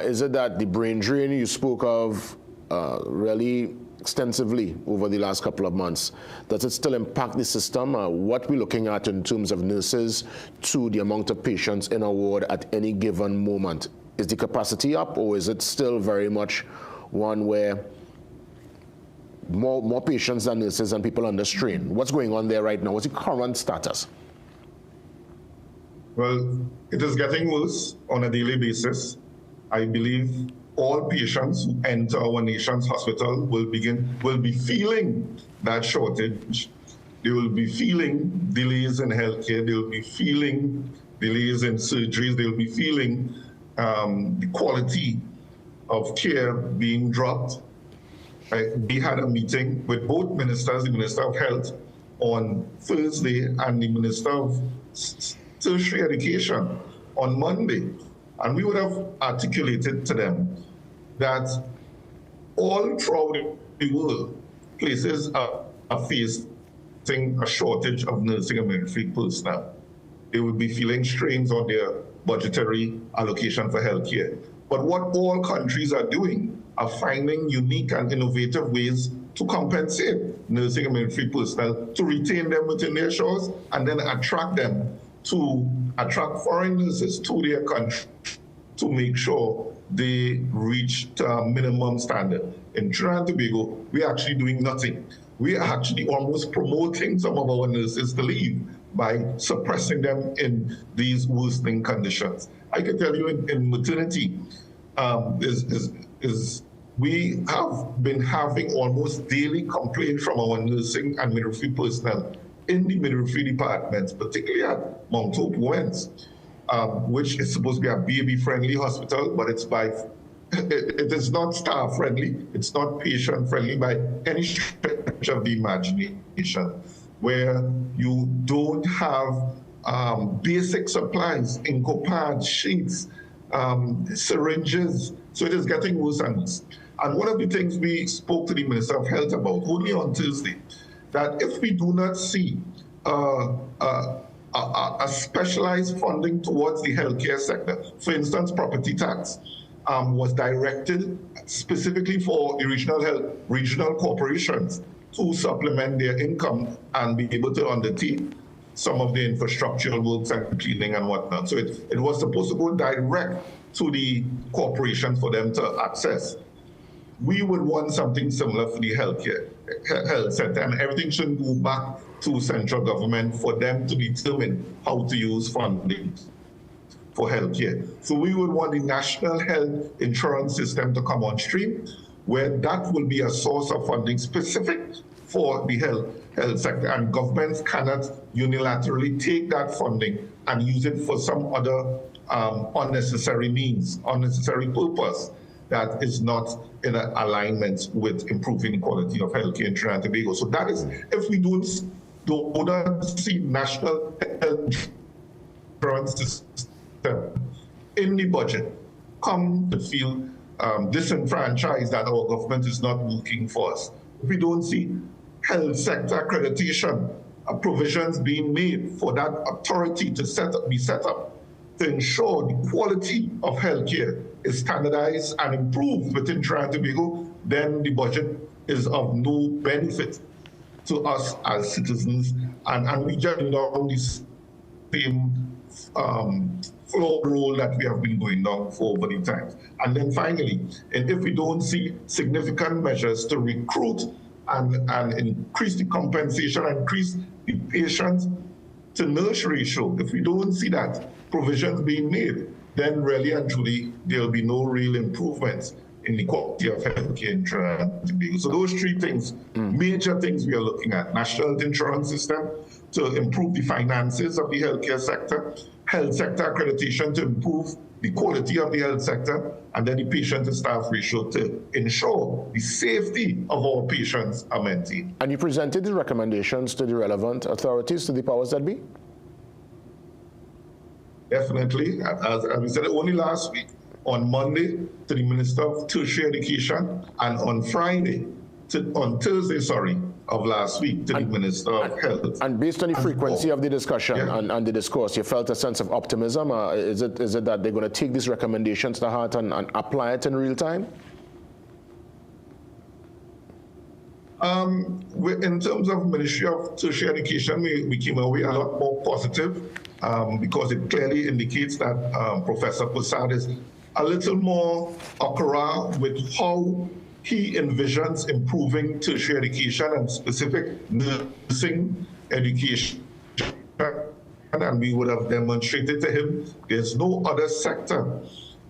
Is it that the brain drain you spoke of really extensively over the last couple of months, does it still impact the system? What we're looking at in terms of nurses to the amount of patients in a ward at any given moment? Is the capacity up, or is it still very much one where more patients than nurses and people under strain? What's going on there right now? What's the current status? Well, it is getting worse on a daily basis. I believe all patients who enter our nation's hospital will be feeling that shortage. They will be feeling delays in healthcare. They will be feeling delays in surgeries. They will be feeling the quality of care being dropped. We had a meeting with both ministers, the Minister of Health on Thursday and the Minister of Tertiary Education on Monday. And we would have articulated to them that all throughout the world, places are facing a shortage of nursing and military personnel. They would be feeling strains on their budgetary allocation for healthcare. But what all countries are doing are finding unique and innovative ways to compensate nursing and military personnel, to retain them within their shores, and then attract foreign nurses to their country to make sure they reach a minimum standard. In Trinidad and Tobago, we're actually doing nothing. We are actually almost promoting some of our nurses to leave by suppressing them in these worsening conditions. I can tell you in maternity, we have been having almost daily complaints from our nursing and midwifery personnel in the midwifery departments, particularly at Mount Hope Women's, which is supposed to be a baby-friendly hospital, but it is not staff-friendly, it's not patient-friendly by any stretch of the imagination, where you don't have basic supplies, ink pads, sheets, syringes. So it is getting worse and worse. And one of the things we spoke to the Minister of Health about only on Thursday, that if we do not see a specialized funding towards the healthcare sector. For instance, property tax was directed specifically for the regional corporations to supplement their income and be able to undertake some of the infrastructural works and cleaning and whatnot. So it was supposed to go direct to the corporations for them to access. We would want something similar for the health sector, and everything should go back to central government for them to determine how to use funding for healthcare. So we would want the national health insurance system to come on stream, where that will be a source of funding specific for the health sector, and governments cannot unilaterally take that funding and use it for some other unnecessary means, unnecessary purpose that is not in alignment with improving the quality of healthcare in Trinidad and Tobago. So that is, if we don't see national health insurance system in the budget, come to feel disenfranchised that our government is not working for us. If we don't see health sector accreditation provisions being made for that authority to be set up to ensure the quality of healthcare is standardized and improved within Trinidad and Tobago, then the budget is of no benefit to us as citizens, and we just down this same flow role that we have been going down for over the times. And then finally, and if we don't see significant measures to recruit and increase the compensation, increase the patient to nurse ratio, if we don't see that provisions being made, then really and truly there'll be no real improvements in the quality of healthcare in Trinidad and Tobago. So those three things, major things we are looking at: national health insurance system to improve the finances of the healthcare sector, health sector accreditation to improve the quality of the health sector, and then the patient to staff ratio to ensure the safety of our patients are maintained. And you presented the recommendations to the relevant authorities, to the powers that be? Definitely. As we said only last week, on Monday to the Minister of Tertiary Education, and on Thursday of last week to the Minister of Health. And based on the frequency of the discussion and the discourse, you felt a sense of optimism? Is it that they're going to take these recommendations to heart and apply it in real time? In terms of Ministry of Tertiary Education, we came away a lot more positive because it clearly indicates that Professor Prasad is a little more accurate with how he envisions improving tertiary education and specific nursing education. And we would have demonstrated to him there's no other sector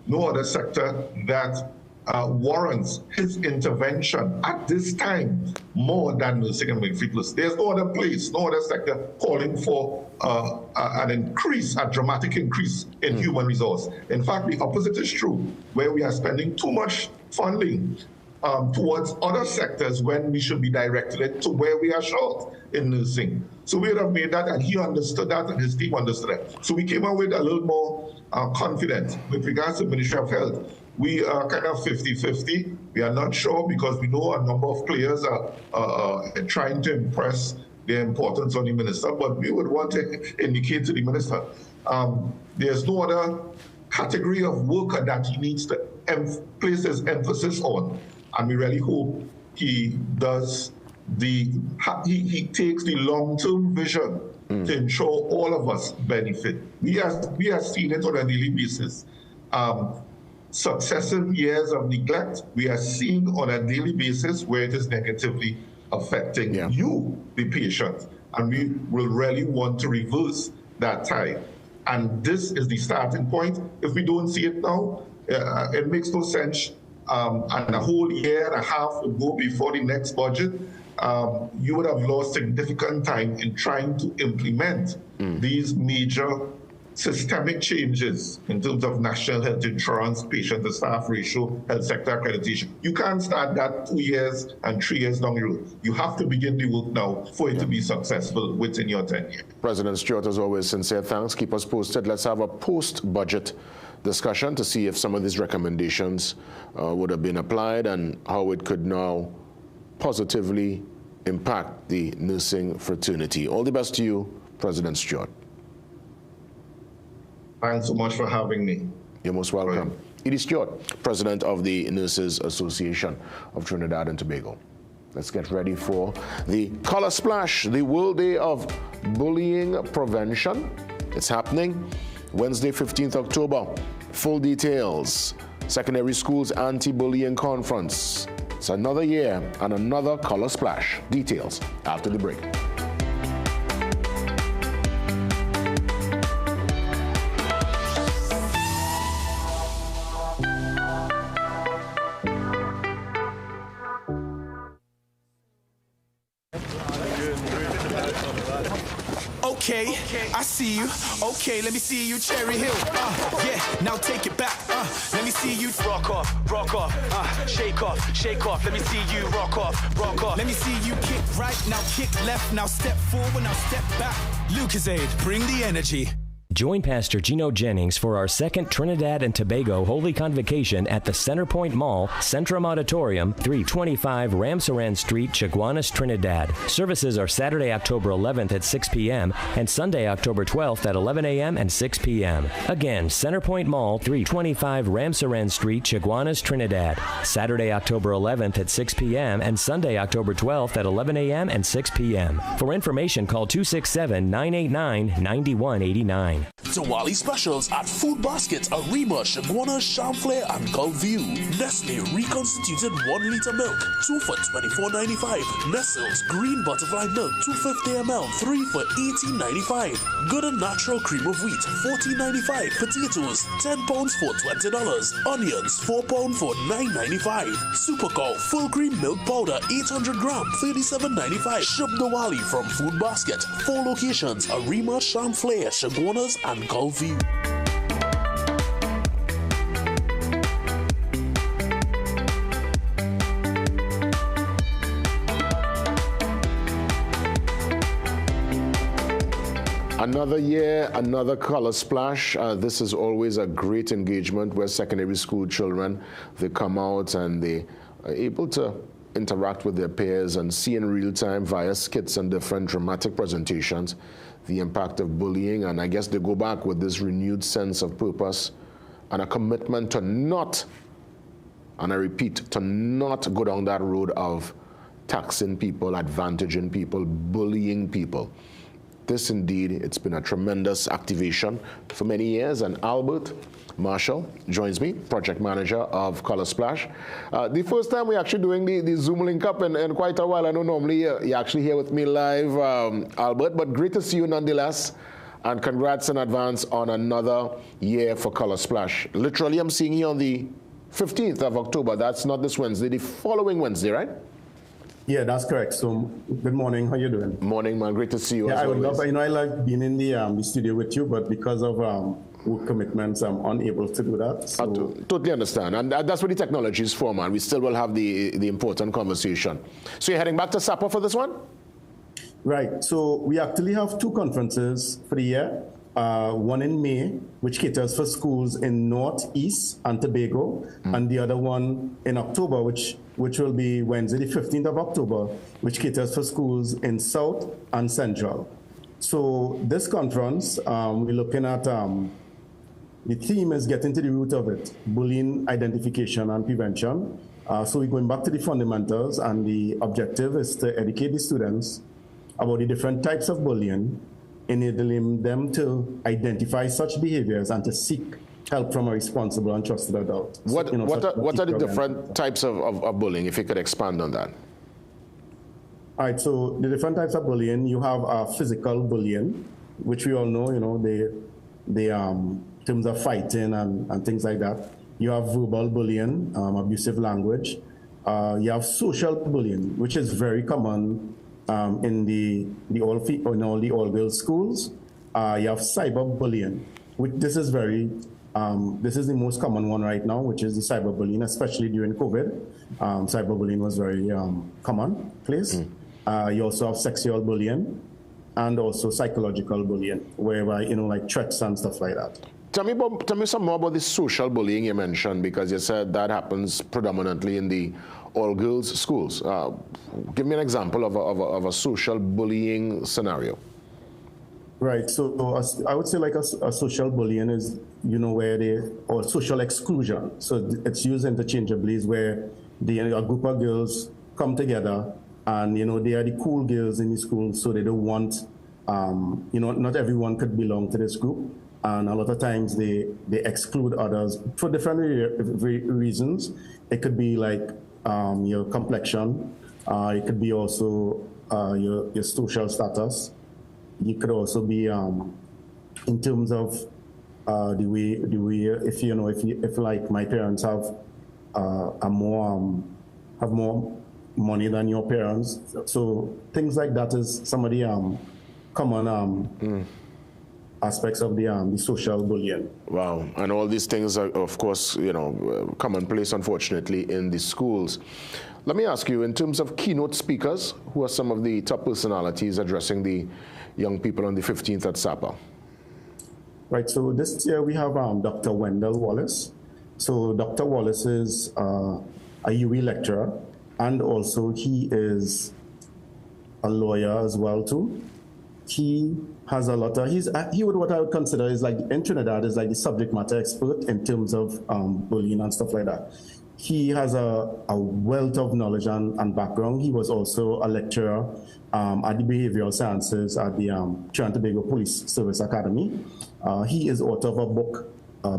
that warrants his intervention at this time more than nursing and midwifery plus. There's no other place, no other sector calling for a dramatic increase in human resource. In fact, the opposite is true, where we are spending too much funding towards other sectors when we should be directing it to where we are short in nursing. So we would have made that, and he understood that, and his team understood that. So we came out with a little more confidence with regards to the Ministry of Health. We are kind of 50-50. We are not sure because we know a number of players are trying to impress their importance on the minister, but we would want to indicate to the minister there's no other category of worker that he needs to place his emphasis on. And we really hope he does he takes the long-term vision to ensure all of us benefit. We are seeing it on a daily basis. Successive years of neglect, we are seeing on a daily basis where it is negatively affecting you, the patient. And we will really want to reverse that tide. And this is the starting point. If we don't see it now, it makes no sense. And a whole year and a half will go before the next budget. You would have lost significant time in trying to implement these major systemic changes in terms of national health insurance, patient to staff ratio, health sector accreditation. You can't start that 2 years and 3 years down the road. You have to begin the work now for it to be successful within your tenure. President Stewart, as always, sincere thanks. Keep us posted. Let's have a post-budget discussion to see if some of these recommendations would have been applied and how it could now positively impact the nursing fraternity. All the best to you, President Stewart. Thanks so much for having me. You're most welcome. Edie Stewart, President of the Nurses Association of Trinidad and Tobago. Let's get ready for the Color Splash, the World Day of Bullying Prevention. It's happening Wednesday, 15th October. Full details, Secondary Schools Anti-Bullying Conference. It's another year and another Color Splash. Details after the break. Okay, I see you. Okay, let me see you, Cherry Hill. Yeah, now take it back. Let me see you rock off, shake off. Let me see you rock off. Let me see you kick right, now kick left, now step forward, now step back. Lucasade, bring the energy. Join Pastor Gino Jennings for our second Trinidad and Tobago Holy Convocation at the Centerpoint Mall, Centrum Auditorium, 325 Ramsaran Street, Chaguanas, Trinidad. Services are Saturday, October 11th at 6 p.m. and Sunday, October 12th at 11 a.m. and 6 p.m. Again, Centerpoint Mall, 325 Ramsaran Street, Chaguanas, Trinidad. Saturday, October 11th at 6 p.m. and Sunday, October 12th at 11 a.m. and 6 p.m. For information, call 267-989-9189. Diwali specials at Food Basket, Arima, Chaguanas, Champlain, and Gulfview. Nestle reconstituted 1 liter milk, 2 for $24.95. Nestle's green butterfly milk, 250 ml, 3 for $18.95. Good and natural cream of wheat, $14.95. Potatoes, 10 pounds for $20. Onions, 4 pounds for $9.95. Supercow full cream milk powder, 800 gram, $37.95. Shub Diwali from Food Basket. 4 locations: Arima, Champlain, Chaguanas, and Gulfview. Another year, another Color Splash. This is always a great engagement where secondary school children, they come out and they are able to interact with their peers and see in real time via skits and different dramatic presentations the impact of bullying. And I guess they go back with this renewed sense of purpose and a commitment to not, and I repeat, to not go down that road of taxing people, advantaging people, bullying people. This indeed, it's been a tremendous activation for many years. And Albert Marshall joins me, project manager of Color Splash. The first time we're actually doing the Zoom link up in quite a while. I know normally you're actually here with me live, Albert, but great to see you nonetheless. And congrats in advance on another year for Color Splash. Literally, I'm seeing you on the 15th of October. That's not this Wednesday, the following Wednesday, right? Yeah, that's correct. So, good morning. How you doing? Morning, man. Great to see you. Yeah, I would love. I like being in the studio with you, but because of work commitments, I'm unable to do that. So. I totally understand, and that's what the technology is for, man. We still will have the important conversation. So you're heading back to SAPA for this one? Right. So we actually have 2 conferences for the year. One in May, which caters for schools in North, East, and Tobago, and the other one in October, which will be Wednesday, the 15th of October, which caters for schools in South and Central. So this conference, we're looking at, the theme is getting to the root of it, bullying identification and prevention. So we're going back to the fundamentals, and the objective is to educate the students about the different types of bullying, enabling them to identify such behaviors and to seek help from a responsible and trusted adult. What are the different types of bullying, if you could expand on that? All right, so the different types of bullying, you have physical bullying, which we all know, the terms of fighting and things like that. You have verbal bullying, abusive language. You have social bullying, which is very common in the all-girls schools. You have cyberbullying, which this is the most common one right now, which is the cyberbullying, especially during COVID. Cyberbullying was very commonplace. You also have sexual bullying and also psychological bullying, whereby, like threats and stuff like that. Tell me some more about the social bullying you mentioned, because you said that happens predominantly in the all-girls schools. Give me an example of a social bullying scenario. Right. So I would say like a social bullying is, or social exclusion. So it's used interchangeably, is where a group of girls come together and, they are the cool girls in the school. So they don't want, not everyone could belong to this group. And a lot of times they exclude others for different reasons. It could be like your complexion. It could be also your social status. You could also be in terms of the way if like my parents have more money than your parents, so things like that is some of the common aspects of the social bullying. Wow, and all these things are, of course, commonplace, unfortunately, in the schools. Let me ask you, in terms of keynote speakers, who are some of the top personalities addressing the young people on the 15th at SAPA? Right, so this year we have Dr. Wendell Wallace. So Dr. Wallace is a UE lecturer, and also he is a lawyer as well too. He has a lot of, he would what I would consider is like, in Trinidad, is like the subject matter expert in terms of bullying and stuff like that. He has a wealth of knowledge and background. He was also a lecturer at the Behavioral Sciences at the Trinidad and Tobago Police Service Academy. He is author of a book,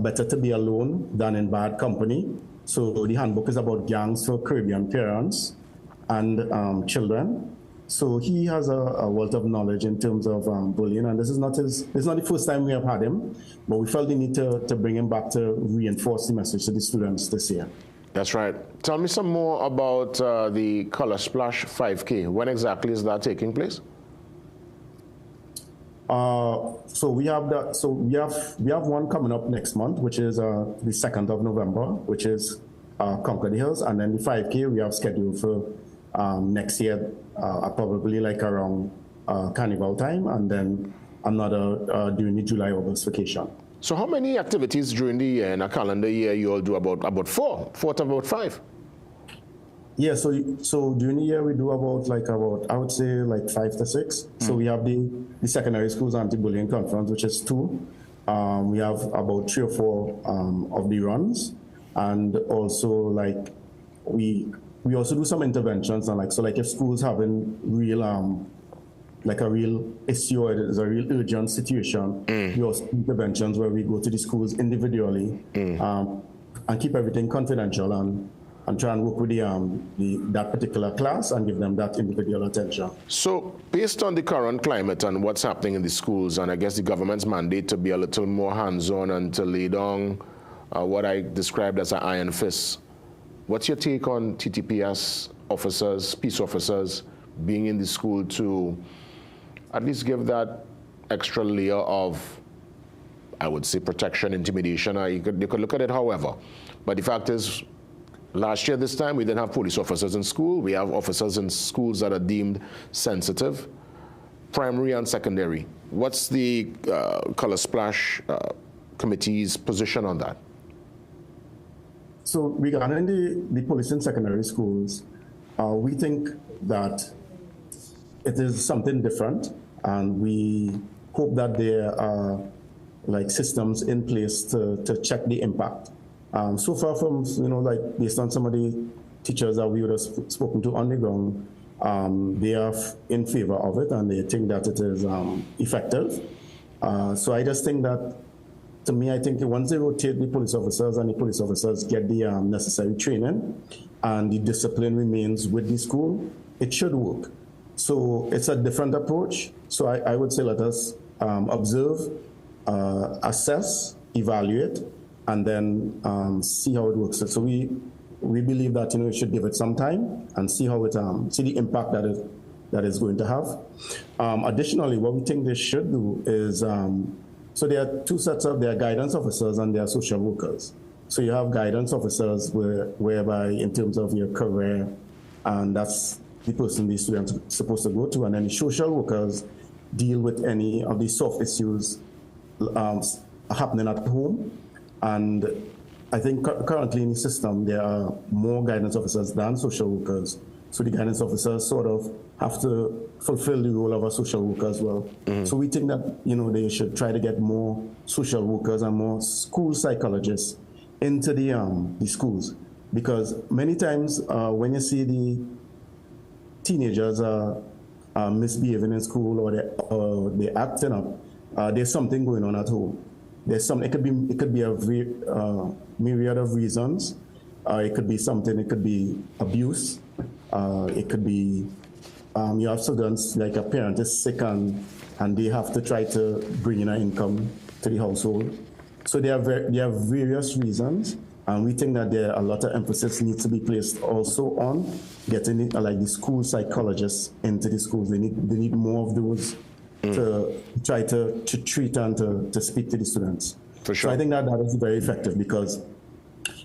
Better to Be Alone Than in Bad Company. So the handbook is about gangs for Caribbean parents and children. So he has a wealth of knowledge in terms of bullying, and this is not the first time we have had him, but we felt the need to bring him back to reinforce the message to the students this year. That's right. Tell me some more about the Color Splash 5K. When exactly is that taking place? So we have that. So we have one coming up next month, which is the 2nd of November, which is Conquer the Hills, and then the 5K we have scheduled for next year, probably like around Carnival time, and then another during the July-August vacation. So how many activities during the year, in a calendar year, you all do? About four to about five? Yeah, so during the year we do about I would say like 5 to 6. So we have the Secondary Schools Anti-Bullying Conference, which is 2. We have about 3 or 4 of the runs, and also like we also do some interventions, and like if schools having real like a real issue or there's a real urgent situation, we also do interventions where we go to the schools individually and keep everything confidential and try and work with that particular class and give them that individual attention. So based on the current climate and what's happening in the schools, and I guess the government's mandate to be a little more hands-on and to lay down what I described as an iron fist, what's your take on TTPS officers, peace officers, being in the school to at least give that extra layer of, I would say, protection, intimidation? You could look at it however. But the fact is, last year this time, we didn't have police officers in school. We have officers in schools that are deemed sensitive, primary and secondary. What's the Color Splash Committee's position on that? So regarding the police in secondary schools, we think that it is something different, and we hope that there are like systems in place to check the impact. So far from, like based on some of the teachers that we would have spoken to on the ground, they are in favor of it, and they think that it is effective. So I just think that, to me, I think once they rotate the police officers and the police officers get the necessary training and the discipline remains with the school, it should work. So it's a different approach. So I would say let us observe, assess, evaluate, and then see how it works. So we believe that we should give it some time and see how it see the impact that is going to have. Additionally, what we think they should do is so there are 2 sets of there are guidance officers and there are social workers. So you have guidance officers whereby in terms of your career, and that's the person the student is supposed to go to, and then the social workers deal with any of the soft issues happening at home. And I think currently in the system there are more guidance officers than social workers. So the guidance officers sort of have to fulfill the role of a social worker as well. So we think that, they should try to get more social workers and more school psychologists into the schools. Because many times when you see the teenagers are misbehaving in school or they're acting up, there's something going on at home. It could be a myriad of reasons. It could be abuse. It could be you have students like a parent is sick and they have to try to bring in an income to the household. So there are various reasons, and we think that a lot of emphasis needs to be placed also on getting the school psychologists into the schools. They need more of those to try to treat and to speak to the students. For sure. So I think that is very effective, because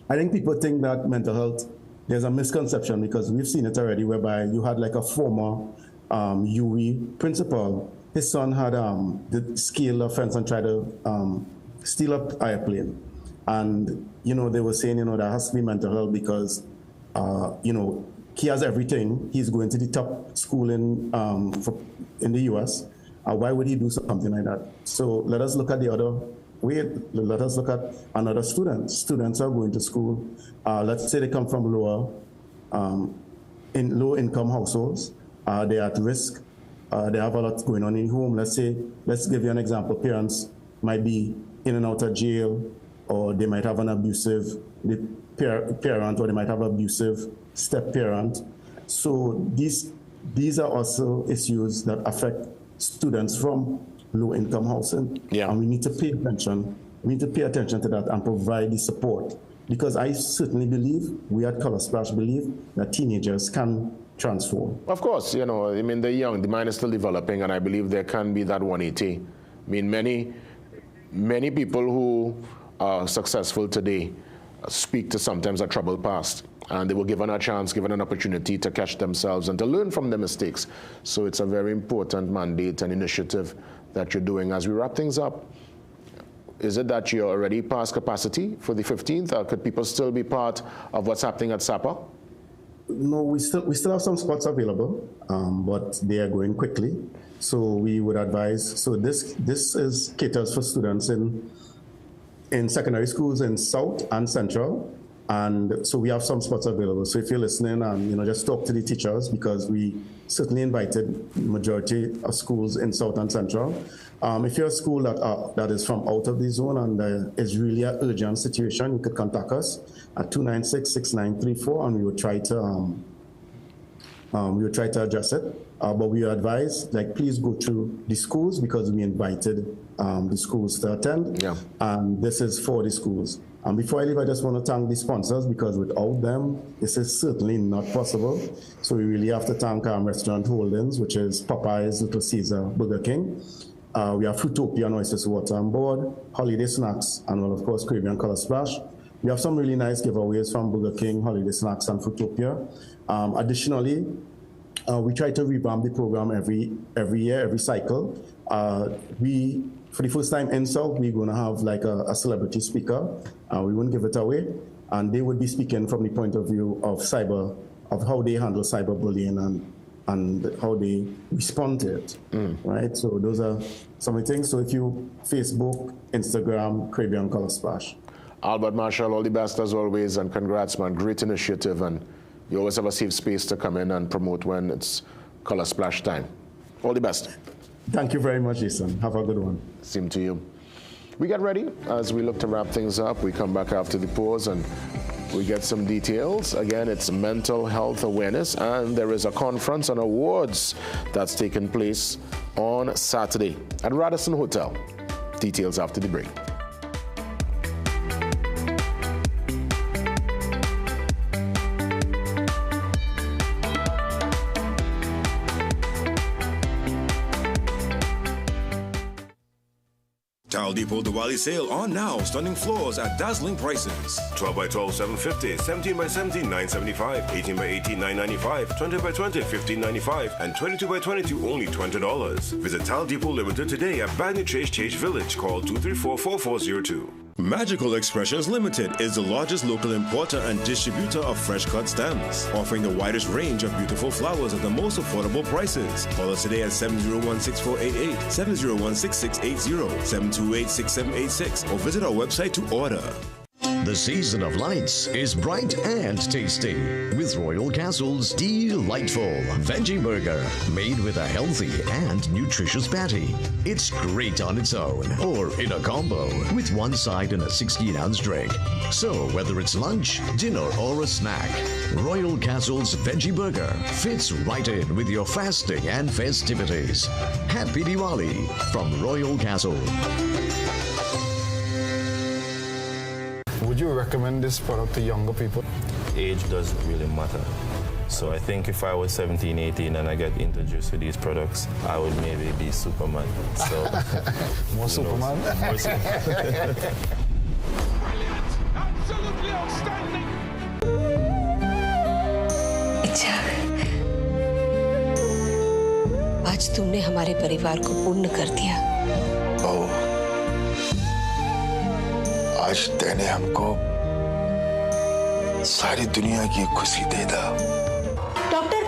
I think people think that mental health, there's a misconception, because we've seen it already, whereby you had like a former UE principal. His son had the scale offense and tried to steal an airplane. And, they were saying, that has to be mental health because, he has everything. He's going to the top school in the US. Why would he do something like that? So let us look at the other way. Let us look at another student. Students are going to school. Let's say they come from low-income households. They're at risk. They have a lot going on in home. Let's give you an example. Parents might be in and out of jail, or they might have an abusive parent, or they might have an abusive step-parent. So these are also issues that affect students from low-income housing. And we need to pay attention. We need to pay attention to that and provide the support. Because I certainly believe, we at Color Splash believe, that teenagers can transform. Of course, they're young, the mind is still developing, and I believe there can be that 180. Many people who are successful today speak to sometimes a troubled past, and they were given a chance, given an opportunity to catch themselves and to learn from their mistakes. So it's a very important mandate and initiative that you're doing. As we wrap things up, is it that you're already past capacity for the 15th, or could people still be part of what's happening at SAPA? No, we still have some spots available, but they are going quickly. So we would advise. So this caters for students in secondary schools in South and Central, and so we have some spots available. So if you're listening, just talk to the teachers, because we certainly invited the majority of schools in South and Central. If you're a school that is from out of the zone and is really an urgent situation, you could contact us at 296-6934, and we would try to address it. But we advise, please go through the schools, because we invited the schools to attend. And this is for the schools. And before I leave, I just want to thank the sponsors, because without them, this is certainly not possible. So we really have to thank Restaurant Holdings, which is Popeyes, Little Caesar, Burger King. We have Fruitopia and Oysters Water on board, Holiday Snacks, and of course, Caribbean Color Splash. We have some really nice giveaways from Burger King, Holiday Snacks, and Fruitopia. Additionally, we try to revamp the program every year, every cycle. For the first time in South, we're going to have a celebrity speaker. We won't give it away. And they would be speaking from the point of view of how they handle cyberbullying and how they respond to it, right? So those are some of the things. So if you Facebook, Instagram, Caribbean Color Splash. Albert Marshall, all the best as always, and congrats, man. Great initiative, and you always have a safe space to come in and promote when it's Color Splash time. All the best. Thank you very much, Jason. Have a good one. Same to you. We get ready as we look to wrap things up. We come back after the pause and we get some details. Again, it's mental health awareness, and there is a conference and awards that's taking place on Saturday at Radisson Hotel. Details after the break. Tile Depot Diwali sale on now. Stunning floors at dazzling prices. 12 by 12, $750. 17 by 17, $975. 18 by 18, $995. 20 by 20, $15.95. And 22 by 22, only $20. Visit Tile Depot Limited today at Banyan Chase Village. Call 234-4402. Magical Expressions Limited is the largest local importer and distributor of fresh cut stems, offering the widest range of beautiful flowers at the most affordable prices. Call us today at 701-6488, 701-6680, 728-6786, or visit our website to order. The season of lights is bright and tasty with Royal Castle's delightful veggie burger made with a healthy and nutritious patty. It's great on its own or in a combo with one side and a 16-ounce drink. So whether it's lunch, dinner, or a snack, Royal Castle's veggie burger fits right in with your fasting and festivities. Happy Diwali from Royal Castle. Would you recommend this product to younger people? Age doesn't really matter. So I think if I was 17, 18 and I get introduced to these products, I would maybe be Superman. So More Superman? More Superman. Absolutely outstanding. आज तुमने हमारे परिवार को पूर्ण कर दिया। आज तूने हमको सारी दुनिया की खुशी दे दा। डॉक्टर,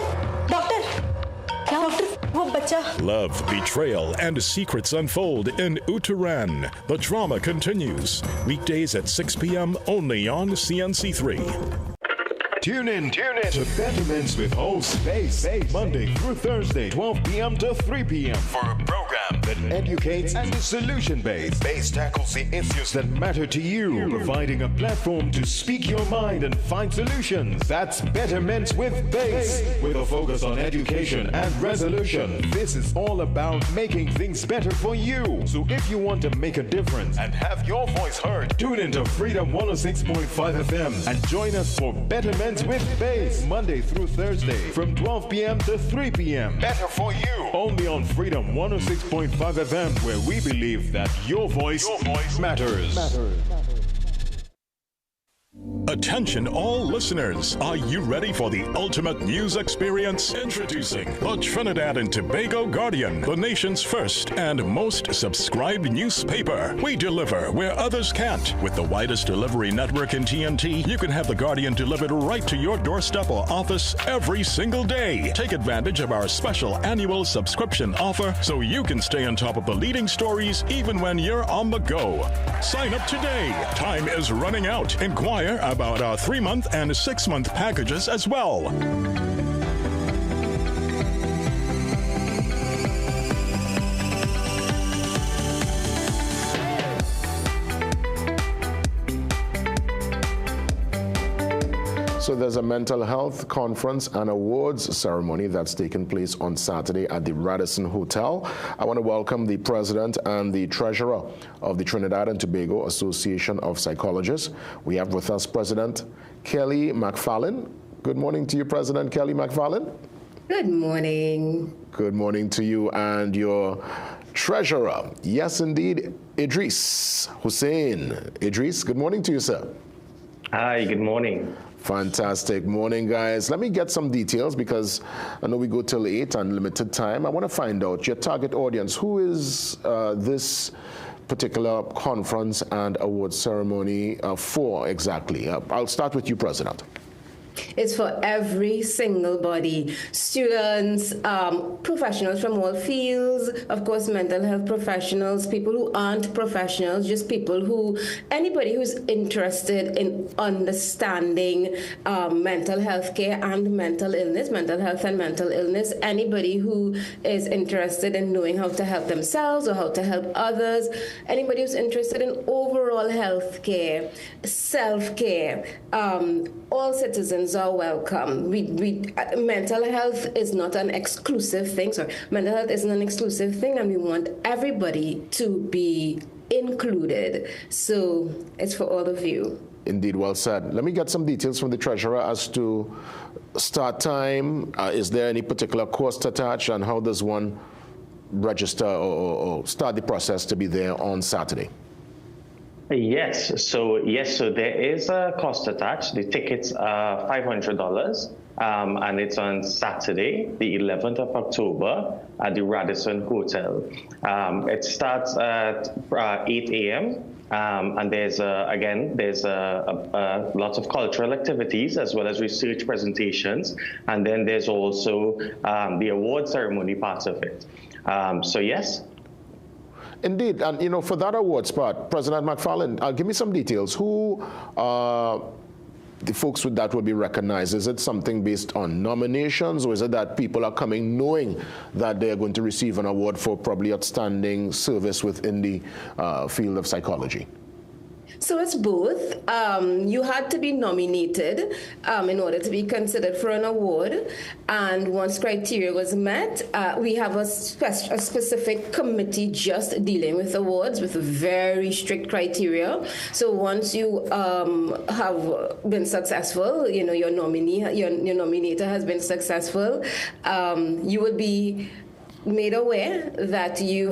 क्या डॉक्टर? वो बच्चा। Love, betrayal, and secrets unfold in Uttaran. The drama continues. Weekdays at 6 p.m. only on CNC3. Tune in to Betterments with host Base, Monday through Thursday, 12 p.m. to 3 p.m. for a program that educates and is solution-based. Base tackles the issues that matter to you, providing a platform to speak your mind and find solutions. That's Betterments with Base, with a focus on education and resolution. This is all about making things better for you. So if you want to make a difference and have your voice heard, tune into Freedom 106.5 FM and join us for Betterments with Base, Monday through Thursday from 12 p.m. to 3 p.m. Better for you. Only on Freedom 106.5 FM, where we believe that your voice matters. Attention all listeners, are you ready for the ultimate news experience? Introducing the Trinidad and Tobago Guardian, the nation's first and most subscribed newspaper. We deliver where others can't. With the widest delivery network in TNT, you can have the Guardian delivered right to your doorstep or office every single day. Take advantage of our special annual subscription offer so you can stay on top of the leading stories even when you're on the go. Sign up today. Time is running out. Inquire about our 3-month and 6-month packages as well. So there's a mental health conference and awards ceremony that's taking place on Saturday at the Radisson Hotel. I want to welcome the president and the treasurer of the Trinidad and Tobago Association of Psychologists. We have with us President Kelly McFarlane. Good morning to you, President Kelly McFarlane. Good morning. Good morning to you and your treasurer. Yes, indeed, Idris Hussein. Idris, good morning to you, sir. Hi, good morning. Fantastic morning, guys. Let me get some details because I know we go till 8 and limited time. I want to find out your target audience. Who is this particular conference and award ceremony for exactly? I'll start with you, President. It's for every single body, students, professionals from all fields, of course, mental health professionals, people who aren't professionals, just people who, anybody who's interested in understanding mental health care and mental illness, mental health and mental illness, anybody who is interested in knowing how to help themselves or how to help others, anybody who's interested in overall health care, self-care, all citizens are welcome. Mental health is not an exclusive thing. Sorry, mental health isn't an exclusive thing, and we want everybody to be included. So it's for all of you. Indeed, well said. Let me get some details from the treasurer as to start time. Is there any particular cost attached, and how does one register or start the process to be there on Saturday? Yes, so there is a cost attached. The tickets are $500, and it's on Saturday, the 11th of October, at the Radisson Hotel. It starts at 8 a.m. And there's lots of cultural activities as well as research presentations. And then there's also the award ceremony part of it. So yes. Indeed, and for that awards part, President McFarland, give me some details. Who the folks with that will be recognized? Is it something based on nominations, or is it that people are coming knowing that they're going to receive an award for probably outstanding service within the field of psychology? So it's both. You had to be nominated in order to be considered for an award. And once criteria was met, we have a specific committee just dealing with awards with very strict criteria. So once you have been successful, your nominee, your nominator has been successful, you will be made aware that you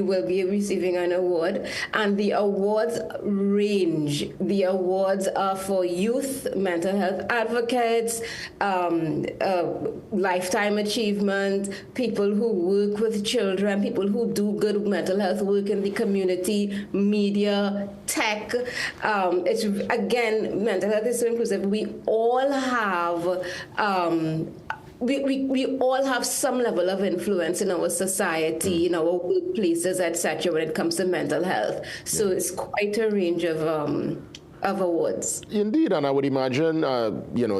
will be receiving an award, and the awards range. The awards are for youth mental health advocates, lifetime achievement, people who work with children, people who do good mental health work in the community, media, tech. It's again, mental health is so inclusive. We all have we all have some level of influence in our society, in our workplaces, etc. when it comes to mental health. So it's quite a range of awards. Indeed, and I would imagine,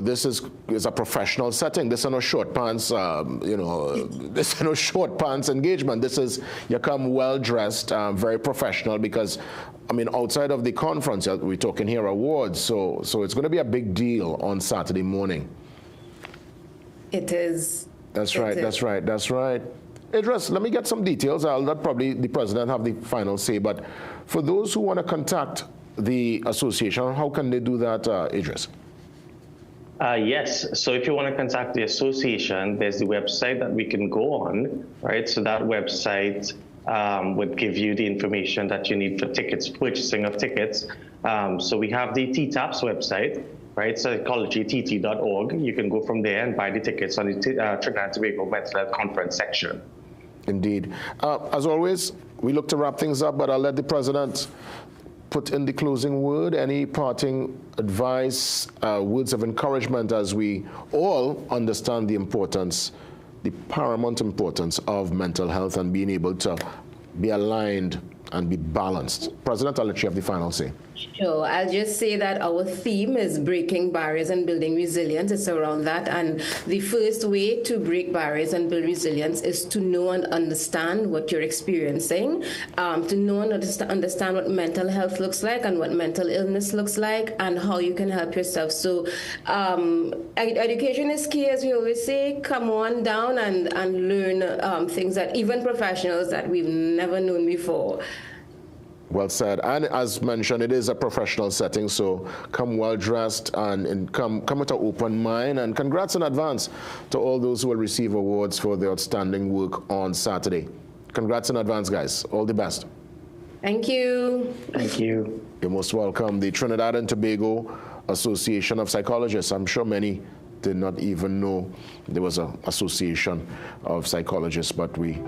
this is a professional setting. This is no short pants, this is no short pants engagement. This is, you come well dressed, very professional, because, outside of the conference, we're talking here awards, so it's going to be a big deal on Saturday morning. It is. That's right. Idris, let me get some details. I'll let probably the president have the final say, but for those who want to contact the association, how can they do that, Idris? Yes, so if you want to contact the association, there's the website that we can go on, right? So that website would give you the information that you need for tickets, purchasing of tickets. So we have the TTAP's website, right? psychologytt.org. You can go from there and buy the tickets on the Trinidad and Tobago Mental Health Conference section. Indeed. As always, we look to wrap things up, but I'll let the president put in the closing word. Any parting advice, words of encouragement, as we all understand the importance, the paramount importance of mental health and being able to be aligned and be balanced. President, I'll let you have the final say. Sure. I'll just say that our theme is breaking barriers and building resilience. It's around that. And the first way to break barriers and build resilience is to know and understand what you're experiencing, to know and understand what mental health looks like and what mental illness looks like and how you can help yourself. So education is key, as we always say. Come on down and learn things that even professionals that we've never known before. Well said. And as mentioned, it is a professional setting, so come well dressed and come with an open mind. And congrats in advance to all those who will receive awards for their outstanding work on Saturday. Congrats in advance, guys. All the best. Thank you. Thank you. You're most welcome. The Trinidad and Tobago Association of Psychologists. I'm sure many did not even know there was an association of psychologists, but we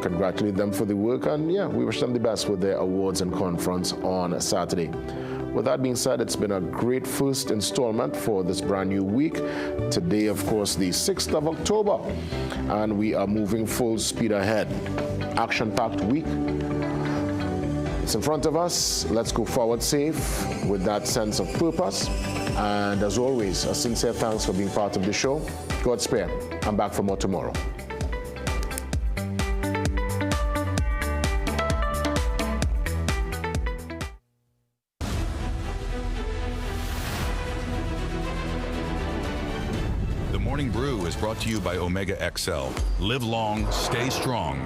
congratulate them for the work, and we wish them the best with their awards and conference on Saturday. With that being said, it's been a great first installment for this brand new week. Today, of course, the 6th of October, and we are moving full speed ahead. Action-packed week. It's in front of us. Let's go forward safe with that sense of purpose. And as always, a sincere thanks for being part of the show. God spare. I'm back for more tomorrow. Brew is brought to you by Omega XL. Live long, stay strong.